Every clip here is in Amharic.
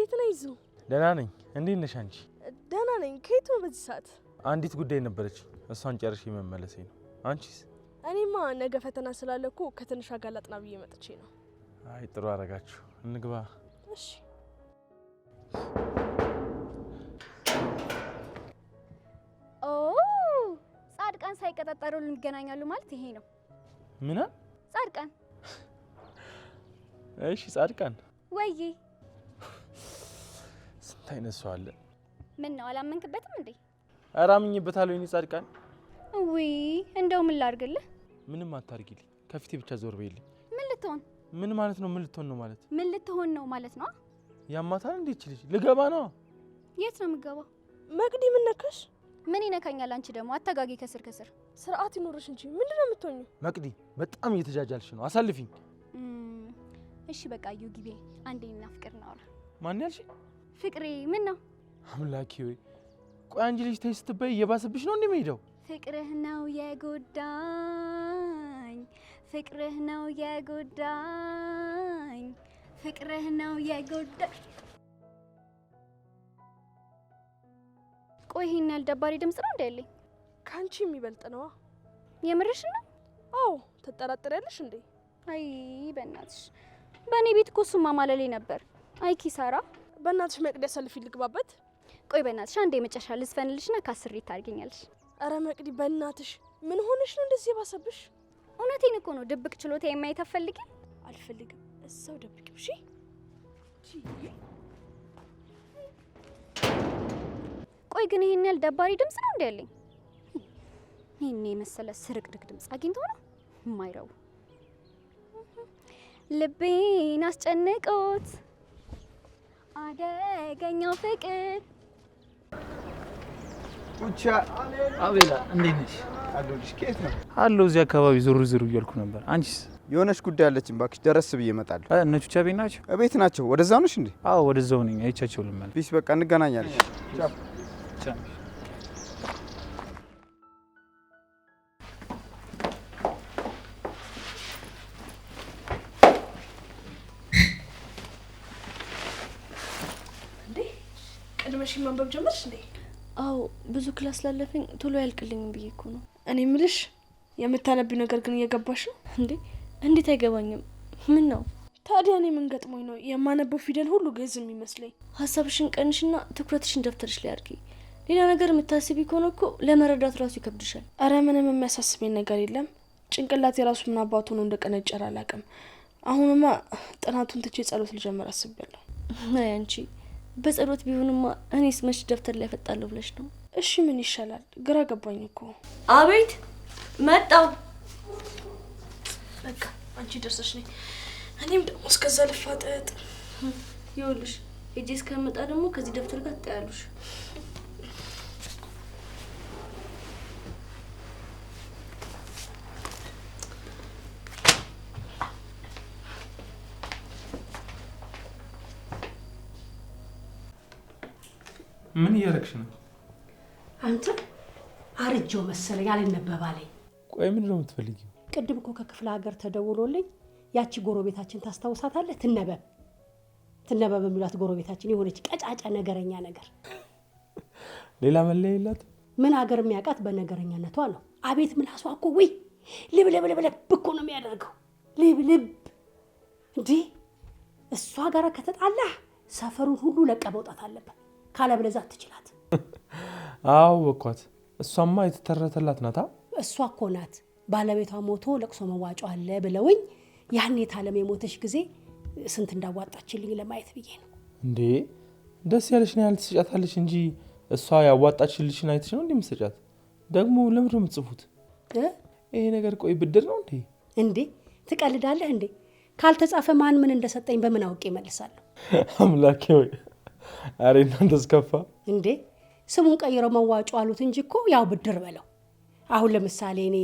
እንዴት ነህ ይዙ? ደህና ነኝ። እንዴት ነሽ አንቺ? ደህና ነኝ። ከየት ነው በዚህ ሰዓት? አንዲት ጉዳይ ነበረች፣ እሷን ጨርሼ መመለሴ ነው። አንቺስ? እኔማ ነገ ፈተና ስላለ እኮ ከትንሽ አጋላጥና ብዬ መጥቼ ነው። አይ ጥሩ አደረጋችሁ። እንግባ። እሺ። ኦ ጻድቃን ሳይቀጣጠሩ እንገናኛሉ ማለት ይሄ ነው። ምን? ጻድቃን? እሺ ጻድቃን ወይ ስንት አይነት ሰው አለ። ምን ነው አላመንክበትም እንዴ? ኧረ አምኜበታለሁ። እኔ ጻድቃን ወይ እንደው ምን ላድርግልህ? ምንም አታርጊልኝ። ከፊቴ ብቻ ዞር በይልኝ። ምን ልትሆን? ምን ማለት ነው? ምን ልትሆን ነው ማለት? ምን ልትሆን ነው ማለት ነው? ያማታል እንዴ ልጅ? ልገባ ነው። የት ነው የምገባው? መቅዲ ምን ነካሽ? ምን ይነካኛል? አንቺ ደግሞ አታጋጊ። ከስር ከስር ስርዓት ይኖርሽ እንጂ ምንድነው የምትሆኚው? መቅዲ በጣም እየተጃጃልሽ ነው። አሳልፊኝ። እሺ በቃ እዩ ግቢ። አንዴና ፍቅር ነው። ማን ያልሽ? ፍቅሬ ምን ነው? አምላኬ ወይ ቆይ አንቺ ልጅ ተይ ስትበይ እየባሰብሽ ነው እንደሚሄደው። ፍቅርህ ነው የጎዳኝ፣ ፍቅርህ ነው የጎዳኝ፣ ፍቅርህ ነው የጎዳኝ። ቆይ ይሄን ያልደባሪ ድምጽ ነው እንደልኝ? ካንቺ የሚበልጥ ነው። የምርሽ ነው? አዎ ተጠራጥሪያለሽ እንዴ? አይ በእናትሽ በእኔ ቤት እኮ እሱማ ማለሌ ነበር። አይ ኪሳራ። በእናትሽ መቅዲ አሳልፊ ልግባበት። ቆይ በእናትሽ አንዴ መጨረሻ ልስፈንልሽና ካስሪት ታርገኛለሽ። አረ መቅዲ በእናትሽ ምን ሆነሽ ነው እንደዚህ የባሰብሽ? እውነቴን እኮ ነው። ድብቅ ችሎታ የማየት አትፈልጊም? አልፈልግም። እዛው ደብቂው። እሺ ቆይ ግን ይሄን ያህል ደባሪ ድምጽ ነው እንደልኝ? ይሄን የመሰለ ስርቅርቅ ድምጽ አግኝቶ ነው የማይረው። ልቤን አስጨንቆት አደገኛው ፍቅር። ኡቻ አቤላ እንዴት ነሽ? አለሁልሽ። ከየት ነው? አለሁ እዚህ አካባቢ ዞር ዞር እያልኩ ነበር። አንቺስ? የሆነች ጉዳይ አለችኝ እባክሽ፣ ደረስ ብዬ እመጣለሁ። እነ ቹቻ ቤት ናቸው? እቤት ናቸው። ወደዛው ነሽ እንዴ? አዎ ወደዛው ነኝ። አይቻቸው ልመለስ። ቢስ በቃ እንገናኛለን። ቻው ቻው። ቀድመሽ ማንበብ ጀመርሽ እንዴ? አዎ ብዙ ክላስ ላለፈኝ ቶሎ ያልቅልኝም ብዬ እኮ ነው። እኔ ምልሽ የምታነቢው ነገር ግን እየገባሽ ነው እንዴ? እንዴት አይገባኝም? ምን ነው ታዲያ? እኔ ምን ገጥሞኝ ነው የማነበው ፊደል ሁሉ ግዕዝ የሚመስለኝ? ሀሳብሽን ቀንሽና ትኩረትሽን ደብተርሽ ላይ አድርጊ። ሌላ ነገር የምታስቢ ከሆነ እኮ ለመረዳት ራሱ ይከብድሻል። አረ ምንም የሚያሳስበኝ ነገር የለም። ጭንቅላት የራሱ ምን አባቱ ነው እንደቀነጨረ አላውቅም። አሁንማ ጥናቱን ትቼ ጸሎት ልጀምር አስቤያለሁ። አይ አንቺ በጸሎት ቢሆንማ እኔስ መች ደብተር ላይ ፈጣለሁ ብለሽ ነው? እሺ ምን ይሻላል? ግራ ገባኝ እኮ። አቤት መጣው። በቃ አንቺ ደርሰሽ ነኝ። እኔም ደግሞ እስከዛ ልፋጠጥ። ይኸውልሽ እጄ እስከመጣ ደግሞ ከዚህ ደብተር ጋር ትጣያለሽ። ምን እያደረግሽ ነው? አንተ አርጆ መሰለኝ አልነበባለኝ። ቆይ ምንድን ነው የምትፈልጊው? ቅድም እኮ ከክፍለ ሀገር ተደውሎልኝ ያቺ ጎረቤታችን ታስታውሳታለህ? ትነበብ የሚሏት ጎረቤታችን የሆነች ቀጫጫ ነገረኛ ነገር። ሌላ መለያ የላት? ምን ሀገር የሚያውቃት በነገረኛነቷ ነው። አቤት ምላሷ እኮ ወይ ልብልብልብልብ እኮ ነው የሚያደርገው። ልብልብ እንዲህ እሷ ጋር ከተጣላህ ሰፈሩን ሁሉ ለቀ መውጣት አለበት። ካለበለዚያ አትችላት። አዎ ወኳት። እሷማ የተተረተላት ናታ። እሷ እኮ ናት ባለቤቷ ሞቶ ለቅሶ መዋጮ አለ ብለውኝ ያኔ ታለም የሞተች ጊዜ ስንት እንዳዋጣችልኝ ለማየት ብዬ ነው። እንዴ ደስ ያለሽ ነው ያህል ትሰጫታለሽ እንጂ እሷ ያዋጣችልሽን አይተሽ ነው እንደምትሰጫት? ደግሞ ለምን ነው የምትጽፉት? ይሄ ነገር ቆይ ብድር ነው እንዴ? እንዴ ትቀልዳለህ እንዴ? ካልተጻፈ ማን ምን እንደሰጠኝ በምን አውቄ እመልሳለሁ? አምላኬ ወይ አሬ እናንተስ ከፋ እንዴ። ስሙን ቀይረው መዋጮ አሉት እንጂ እኮ ያው ብድር በለው። አሁን ለምሳሌ እኔ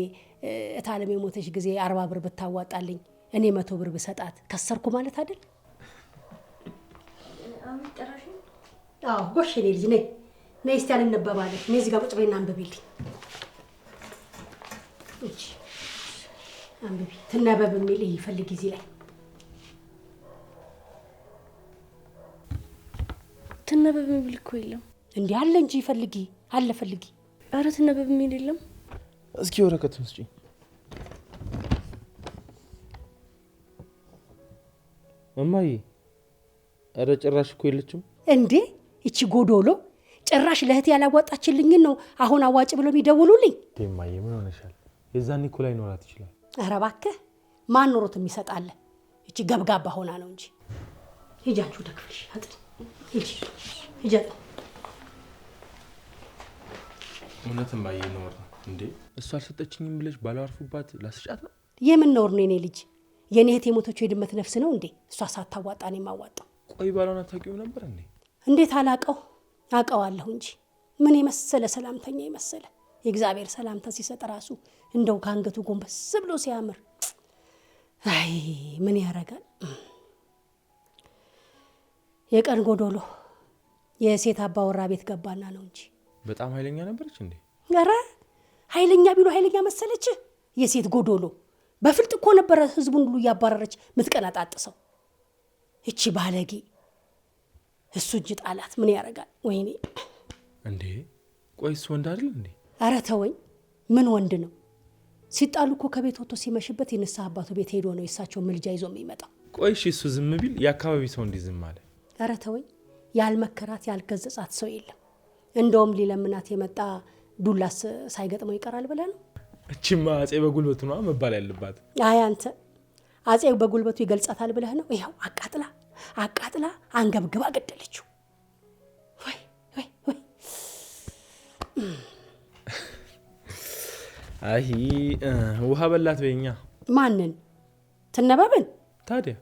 እታለም የሞተች ጊዜ 40 ብር ብታዋጣልኝ እኔ 100 ብር ብሰጣት ከሰርኩ ማለት አይደል? አዎ ጎሽ እኔ ልጅ ነኝ እስቲ አልነበባለሽ። እኔ እዚህ ጋር ቁጭ በይና አንብቢልኝ። እሺ አንብቢ። ትነበብ የሚል ይፈልግ እዚህ ላይ ትነበብ የሚል እኮ የለም። እንዲህ አለ እንጂ ፈልጊ አለ ፈልጊ። ኧረ ትነበብ የሚል የለም። እስኪ ወረቀቱን ስጪኝ። እማዬ ኧረ ጭራሽ እኮ የለችም እንዴ! እቺ ጎዶሎ ጭራሽ ለእህቴ ያላዋጣችልኝን ነው አሁን አዋጭ ብሎ የሚደውሉልኝ። እማዬ ምን ሆነሻል? የዛኔ እኮ ላይ ኖራት ይችላል። ኧረ እባክህ ማን ኖሮት የሚሰጣለ? እቺ ገብጋባ ሆና ነው እንጂ። ሂጂ አንቺ ወደ ክፍልሽ አጥሪ። ሂጂ ሂጂ። እውነት እማዬ ኖር ነው እንዴ? እሷ አልሰጠችኝም ብለሽ ባላርፉባት ላስጫት ነው? የምን ኖር ነው የኔ ልጅ? የኔ እህት የሞተችው የድመት ነፍስ ነው እንዴ? እሷ ሳታዋጣ ነው የማዋጣው። ቆይ ባሏን አታውቂውም ነበር እንዴ? እንዴት አላቀው? አቀዋለሁ እንጂ ምን የመሰለ ሰላምተኛ የመሰለ የእግዚአብሔር ሰላምታ ሲሰጥ ራሱ እንደው ከአንገቱ ጎንበስ ብሎ ሲያምር። አይ ምን ያረጋል? የቀን ጎዶሎ የሴት አባወራ ቤት ገባና ነው እንጂ በጣም ኃይለኛ ነበረች እንዴ? ኧረ ኃይለኛ ቢሉ ኃይለኛ መሰለች። የሴት ጎዶሎ በፍልጥ እኮ ነበረ ህዝቡን ሁሉ እያባረረች ምትቀናጣጥሰው። እቺ ባለጌ እሱ እጅ ጣላት። ምን ያረጋል? ወይኔ እንዴ! ቆይ እሱ ወንድ አይደል እንዴ? ኧረ ተወኝ። ምን ወንድ ነው? ሲጣሉ እኮ ከቤት ወጥቶ ሲመሽበት የንስሐ አባቱ ቤት ሄዶ ነው የእሳቸው ምልጃ ይዞ የሚመጣው። ቆይ እሺ እሱ ዝም ቢል የአካባቢ ሰው እንዲህ ዝም አለ? ኧረ ተወኝ። ያልመከራት ያልገዘጻት ሰው የለም። እንደውም ሊለምናት የመጣ ዱላስ ሳይገጥመው ይቀራል ብለህ ነው? እቺማ አጼ በጉልበቱ ነው መባል ያለባት። አይ አንተ አጼው በጉልበቱ ይገልጻታል ብለህ ነው? ይኸው አቃጥላ አንገብግባ ገደለችው። ወይ ወይ ወይ! አይ ውሃ በላት በእኛ። ማንን? ትነበብን? ታዲያ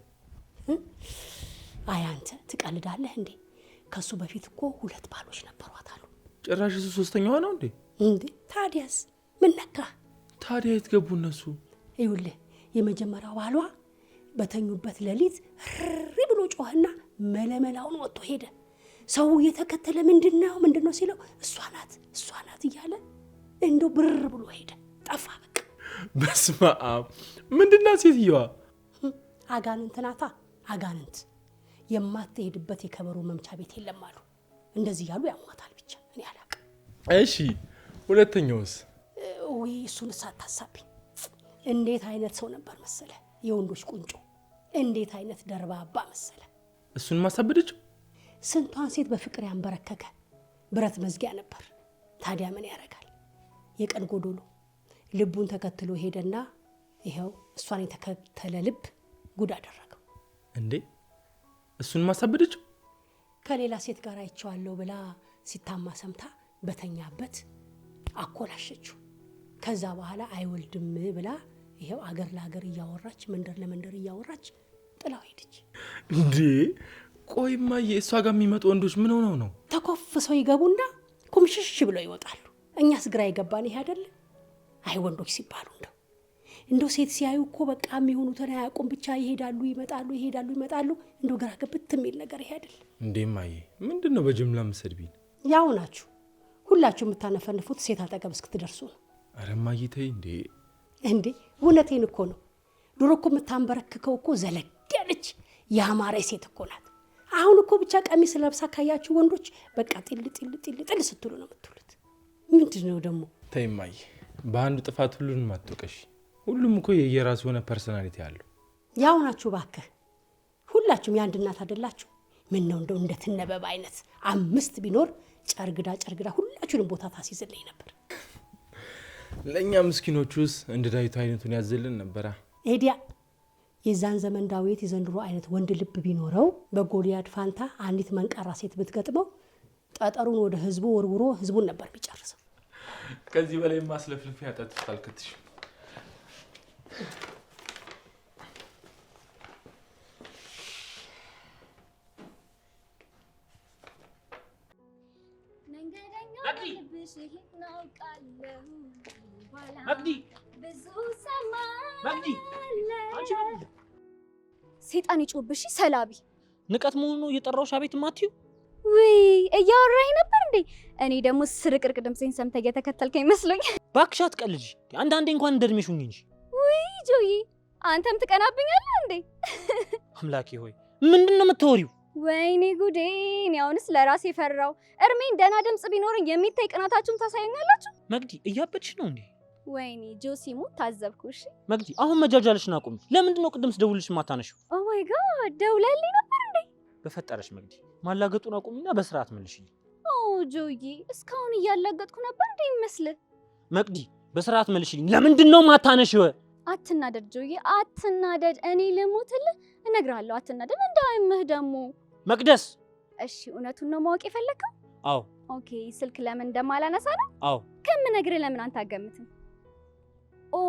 አይ አንተ ትቀልዳለህ እንዴ? ከሱ በፊት እኮ 2 ባሎች ነበሯት አሉ። ጭራሽ እሱ 3ኛዋ ነው እንዴ? እንዴ ታዲያስ ምን ነካ? ታዲያ የት ገቡ እነሱ? ይኸውልህ የመጀመሪያው ባሏ በተኙበት ሌሊት ሪ ብሎ ጮኸና መለመላውን ወጥቶ ሄደ። ሰው እየተከተለ ምንድነው ሲለው እሷ ናት እያለ እንደው ብር ብሎ ሄደ፣ ጠፋ በቃ። በስመ አብ! ምንድናት ሴትዮዋ? አጋንንት ናታ። አጋንንት የማትሄድበት የከበሮ መምቻ ቤት የለም አሉ። እንደዚህ ያሉ ያሟታል። ብቻ እኔ አላውቅም። እሺ ሁለተኛውስ? ወይ እሱን ሳታሳብኝ። እንዴት አይነት ሰው ነበር መሰለ? የወንዶች ቁንጮ። እንዴት አይነት ደርባባ መሰለ? እሱን ማሳበደችው? ስንቷን ሴት በፍቅር ያንበረከከ ብረት መዝጊያ ነበር። ታዲያ ምን ያረጋል? የቀን ጎዶሎ ልቡን ተከትሎ ሄደና ይኸው እሷን የተከተለ ልብ ጉድ አደረገው። እንዴ እሱን ማሳበደችው? ከሌላ ሴት ጋር አይቼዋለሁ ብላ ሲታማ ሰምታ በተኛበት አኮላሸችው። ከዛ በኋላ አይወልድም ብላ ይኸው አገር ለአገር እያወራች መንደር ለመንደር እያወራች ጥላው ሄደች። እንዴ ቆይማ የእሷ ጋር የሚመጡ ወንዶች ምን ሆነው ነው? ተኮፍሰው ይገቡና ኩምሽሽ ብለው ይወጣሉ። እኛስ ግራ ይገባን ይሄ አይደለ? አይ ወንዶች ሲባሉ እንደው ሴት ሲያዩ እኮ በቃ የሚሆኑትን አያውቁም። ብቻ ይሄዳሉ ይመጣሉ። እንደው ግራ ገብት የሚል ነገር ይሄ አይደል እንዴ? ማዬ ምንድነው በጅምላ መሰድቢን? ያው ናችሁ ሁላችሁ የምታነፈንፉት ሴት አጠገብ እስክትደርሱ ነው። አረ ማዬ ተይ እንዴ እውነቴን እኮ ነው። ድሮ እኮ የምታንበረክከው እኮ ዘለግ ያለች ያማረ ሴት እኮ ናት። አሁን እኮ ብቻ ቀሚስ ለብሳ ካያችሁ ወንዶች በቃ ጥል ስትሉ ነው የምትሉት። ምንድነው ደግሞ? ተይ ማዬ በአንዱ ጥፋት ሁሉንም አትወቀሽ። ሁሉም እኮ የየራሱ የሆነ ፐርሰናሊቲ አለው። ያው ናችሁ ባክህ። ሁላችሁም የአንድ እናት አይደላችሁ? ምን ነው እንደው እንደ ትነበብ አይነት 5 ቢኖር ጨርግዳ ሁላችሁንም ቦታ ታስይዝልኝ ነበር። ለእኛ ምስኪኖቹስ እንደ ዳዊት አይነቱን ያዘልን ነበራ። ኤዲያ የዛን ዘመን ዳዊት የዘንድሮ አይነት ወንድ ልብ ቢኖረው በጎልያድ ፋንታ አንዲት መንቃራ ሴት ብትገጥመው ጠጠሩን ወደ ህዝቡ ወርውሮ ህዝቡን ነበር ቢጨርሰው። ከዚህ በላይ ማስለፍልፍ ያጣጥፍ አልከትሽ። ሴጣን ይጮብሽ ሰላቢ ንቀት መሆኑ ነው እየጠራውሽ አቤት ማትዩ። ወይ እያወራኝ ነበር እንዴ? እኔ ደግሞ ስርቅርቅ ድምጼን ሰምተህ እየተከተልከኝ መስሎኝ። ባክሽ አትቀልጂ። አንዳንዴ እንኳን እንደድሜሽ ሁኚ እንጂ። ወይ ጆይ አንተም ትቀናብኛለህ እንዴ? አምላኬ ሆይ ምንድነው የምትወሪው? ወይኔ ጉዴ! እኔ አሁንስ ለራሴ ፈራው። እርሜን ደህና ድምጽ ቢኖርኝ የሚታይ ቅናታችሁን ታሳዩኛላችሁ። መግዲ እያበድሽ ነው እንዴ? ወይኔ ጆሲሙ ታዘብኩሽ። መግዲ አሁን መጃጃልሽን አቁሚ። ለምንድን ነው ቅድም ስደውልሽ ማታነሺው? ኦ ማይ ጋድ ደውለልኝ ነበር እንዴ? በፈጠረሽ መግዲ ማላገጡን አቁሚና በስርዓት መልሽልኝ። ኦ ጆዬ እስካሁን እያላገጥኩ ነበር እንዴ ይመስል? መግዲ በስርዓት መልሽልኝ። ለምንድን ነው ማታነሺው? አትናደድ ጆዬ አትናደድ። እኔ ልሙትልህ እነግርሃለሁ። አትናደድ እንዳይምህ ደግሞ። መቅደስ እሺ እውነቱን ነው ማወቅ የፈለከው? አዎ። ኦኬ ስልክ ለምን እንደማላነሳ ነው? አዎ። ከምነግርህ ለምን አንተ አትገምትም? ኦ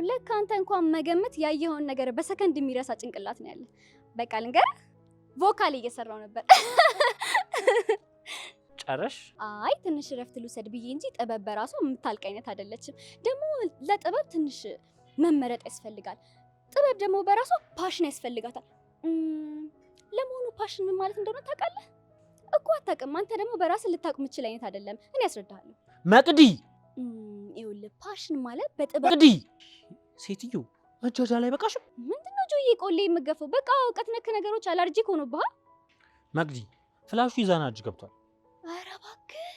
ለካ አንተ እንኳን መገመት ያየኸውን ነገር በሰከንድ የሚረሳ ጭንቅላት ነው ያለ። በቃ ልንገርህ ቮካል እየሰራው ነበር። ጨረሽ? አይ ትንሽ እረፍት ልውሰድ ብዬ እንጂ ጥበብ በራሷ የምታልቅ አይነት አይደለችም። ደግሞ ለጥበብ ትንሽ መመረጥ ያስፈልጋል። ጥበብ ደግሞ በራሷ ፓሽን ያስፈልጋታል። ለመሆኑ ፓሽን ምን ማለት እንደሆነ ታውቃለህ? እኮ አታውቅም። አንተ ደግሞ በራስህ ልታውቅ የምትችል አይነት አይደለም። እኔ ያስረዳሃለሁ። መቅዲ ይኸውልህ ፓሽን ማለት በጥበብ መቅዲ ሴትዮ መጃጃ ላይ በቃሽ። ምንድነው ጆዬ ቆሌ የምገፈው? በቃ እውቀት ነክ ነገሮች አለርጂክ ሆኖብሃል። መቅዲ ፍላሹ ይዛና እጅ ገብቷል። ኧረ እባክህ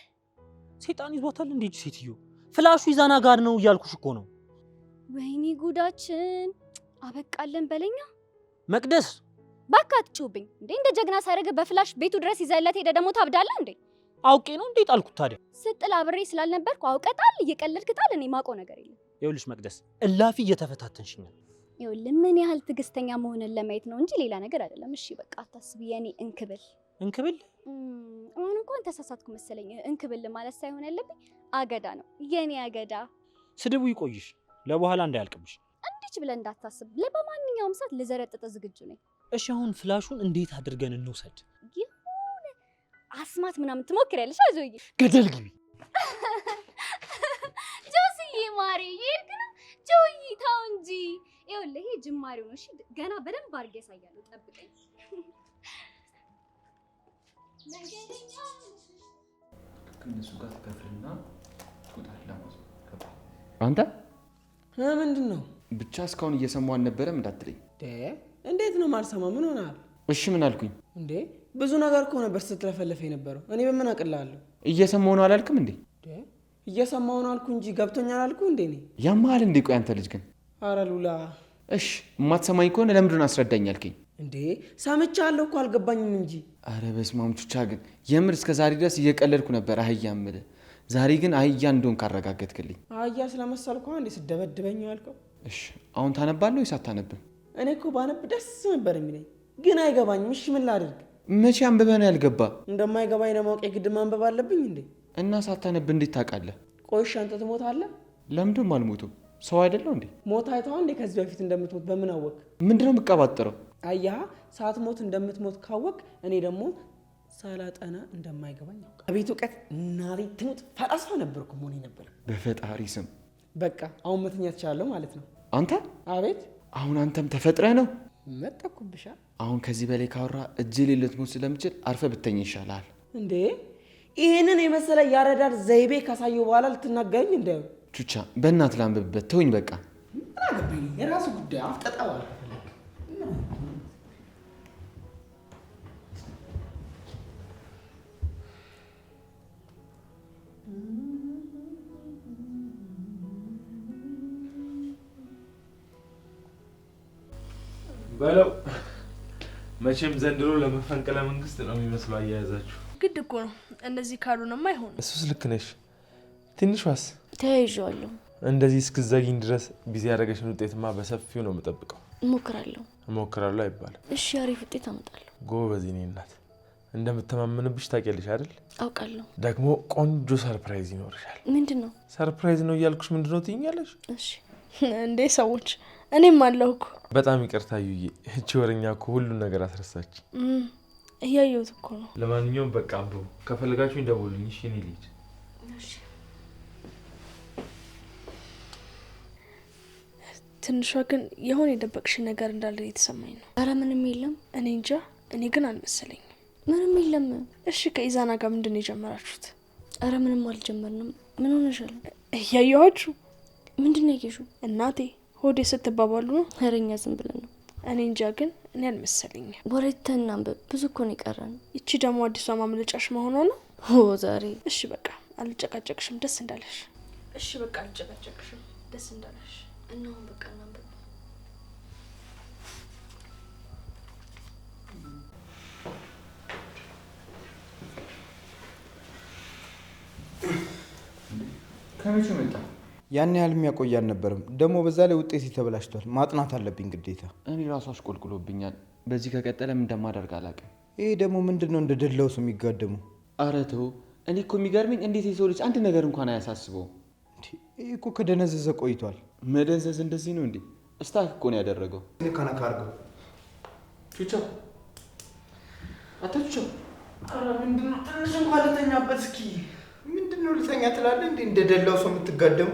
ሴጣን ይዟታል እንዴ ሴትዮ? ፍላሹ ይዛና ጋር ነው እያልኩሽ እኮ ነው። ወይኔ ጉዳችን አበቃለን በለኛ። መቅደስ ባካ አትጩብኝ እንዴ! እንደ ጀግና ሳይረግ በፍላሽ ቤቱ ድረስ ይዘለት ሄደ። ደግሞ ታብዳለህ እንዴ? አውቄ ነው እንዴ ጣልኩት ታዲያ? ስጥል አብሬ ስላልነበርኩ አውቀጣል። እየቀለድክ ጣል። እኔ ማውቀው ነገር የለም። ይኸውልሽ መቅደስ እላፊ እየተፈታተንሽኛል። ይኸውልህ ምን ያህል ትዕግስተኛ መሆንን ለማየት ነው እንጂ ሌላ ነገር አይደለም። እሺ በቃ አታስብ የኔ እንክብል። እንክብል? አሁን እንኳን ተሳሳትኩ መሰለኝ። እንክብል ማለት ሳይሆን ያለብኝ አገዳ ነው የኔ አገዳ። ስድቡ ይቆይሽ ለበኋላ እንዳያልቅብሽ። እንዲች ብለህ እንዳታስብ። በማንኛውም ሰዓት ልዘረጥጥ ዝግጁ ነኝ። እሺ አሁን ፍላሹን እንዴት አድርገን እንውሰድ? ይሁን አስማት ምናምን ትሞክሪያለሽ? አዞዬ ገደል ግቢ። ጆሲዬ ማሬ ይርክ ነው ጆይ ታው እንጂ። ይኸውልህ ይሄ ጅማሬው ነው። እሺ ገና በደንብ አድርጌ ያሳያለሁ። ጠብቀኝ። ከነሱ ጋር ተከፍልና ትቆጣለህ። አንተ ምንድን ነው ብቻ እስካሁን እየሰማሁ አልነበረም እንዳትለኝ። እንዴት ነው ማልሰማው? ምን ሆነሃል? እሺ ምን አልኩኝ እንዴ? ብዙ ነገር እኮ ነበር ስትለፈለፈ የነበረው። እኔ በምን አቅልላለሁ? እየሰማሁ ነው አላልክም እንዴ? እየሰማሁ ነው አልኩ እንጂ ገብቶኛል አልኩ እንዴ? እኔ ያማል እንዴ? ቆይ አንተ ልጅ ግን። ኧረ ሉላ። እሺ የማትሰማኝ ከሆነ ለምንድን አስረዳኝ አልከኝ? እንዴ ሰምቻለሁ እኮ አልገባኝም እንጂ። አረ በስመ አብ ቹቻ ግን የምር እስከ ዛሬ ድረስ እየቀለድኩ ነበር አህያ እምልህ። ዛሬ ግን አህያ እንደሆን ካረጋገጥክልኝ። አህያ ስለመሰልኩ እንዴ ስደበድበኝ ያልከው? እሺ አሁን ታነባለህ ወይስ አታነብም? እኔ እኮ ባነብ ደስ ነበር የሚለኝ ግን አይገባኝም። እሺ ምን ላድርግ? መቼ አንብበህ ነው ያልገባ? እንደማይገባኝ ለማወቅ የግድ ማንበብ አለብኝ እንዴ? እና ሳታነብ እንዴት ታውቃለህ? ቆይሽ አንተ ትሞታለህ? ለምንድን አልሞትም? ሰው አይደለሁ እንዴ? ሞት አይተኸዋል እንዴ? ከዚህ በፊት እንደምትሞት በምን አወቅ? ምንድነው የምትቀባጥረው? አያ ሳትሞት እንደምትሞት ካወቅ እኔ ደግሞ ሳላጠና እንደማይገባኝ አውቃ። አቤት እውቀት እናቴ ትሙት ፈላስፋ ነበርኩ መሆኔ ነበር። በፈጣሪ ስም በቃ አሁን መተኛት ትችላለህ ማለት ነው። አንተ አቤት አሁን አንተም ተፈጥረህ ነው መጠኩብሻ። አሁን ከዚህ በላይ ካወራ እጅ ላይ ልትሞት ስለምችል አርፈ ብተኛ ይሻላል። እንዴ ይሄንን የመሰለ ያረዳድ ዘይቤ ካሳየው በኋላ ልትናገረኝ እንዳዩ ቹቻ በእናት ላንብብበት ተውኝ በቃ። የራሱ ጉዳይ አፍጠጣዋል። በለው መቼም ዘንድሮ ለመፈንቅለ መንግስት ነው የሚመስለው አያያዛችሁ። ግድ እኮ ነው። እንደዚህ ካሉንማ አይሆንም። እሱስ ልክ ነሽ። ትንሿስ ተያይዤዋለሁ። እንደዚህ እስክዘጊኝ ድረስ ቢዚ ያደረገሽን ውጤትማ በሰፊው ነው የምጠብቀው። እሞክራለሁ አይባልም። እሺ አሪፍ ውጤት አመጣለሁ። ጎበዝ የኔ እናት። እንደምተማመንብሽ ታውቂያለሽ አይደል? አውቃለሁ። ደግሞ ቆንጆ ሰርፕራይዝ ይኖርሻል። ምንድነው? ሰርፕራይዝ ነው እያልኩሽ ምንድነው ትይኛለሽ? እሺ እንዴ ሰዎች እኔም አለሁ እኮ። በጣም ይቅርታ ዩዬ፣ እቺ ወረኛ እኮ ሁሉን ነገር አስረሳች። እያየሁት እኮ ነው። ለማንኛውም በቃ አንብቡ፣ ከፈለጋችሁ ደውሉልኝ። እሺ እኔ ልሂድ። እሺ ትንሿ ግን የሆነ የደበቅሽ ነገር እንዳለ የተሰማኝ ነው። ኧረ ምንም የለም። እኔ እንጃ፣ እኔ ግን አልመሰለኝም። ምንም የለም። እሺ ከኢዛና ጋር ምንድን ነው የጀመራችሁት? ኧረ ምንም አልጀመርንም። ምን ሆነሻል? እያየኋችሁ። ምንድን ነው ያየሽው? እናቴ ሆዴ ስትባባሉ ነው። ኧረ እኛ ዝም ብለን ነው። እኔ እንጃ ግን እኔ አልመሰለኝም። ወሬተን አንብብ፣ ብዙ እኮ ነው የቀረን። ይቺ ደግሞ አዲሷ ማምለጫሽ መሆኗ ነው? ዛሬ እሺ በቃ አልጨቃጨቅሽም፣ ደስ እንዳለሽ። እሺ በቃ አልጨቃጨቅሽም፣ ደስ እንዳለሽ። እና አሁን በቃ እናንብብ። ከመቼ መጣ? ያን ያህል የሚያቆይ አልነበረም። ደግሞ በዛ ላይ ውጤት ተበላሽቷል። ማጥናት አለብኝ ግዴታ። እኔ ራሱ አሽቆልቁሎብኛል። በዚህ ከቀጠለ ምን እንደማደርግ አላውቅም። ይሄ ደግሞ ምንድነው እንደደላው ሰው የሚጋደሙ? ኧረ ተው። እኔ እኮ የሚገርመኝ እንዴት የሰው ልጅ አንድ ነገር እንኳን አያሳስበውም። ይሄ እኮ ከደነዘዘ ቆይቷል። መደንዘዝ እንደዚህ ነው እንዴ? እስታክ እኮ ነው ያደረገው። ከነካ አድርገው ቹቻ አታቹቻ። ኧረ ምንድነው? ትንሽ እንኳን ልተኛበት እስኪ። ምንድነው ልተኛ ትላለህ እንዴ? እንደደላው ሰው የምትጋደሙ?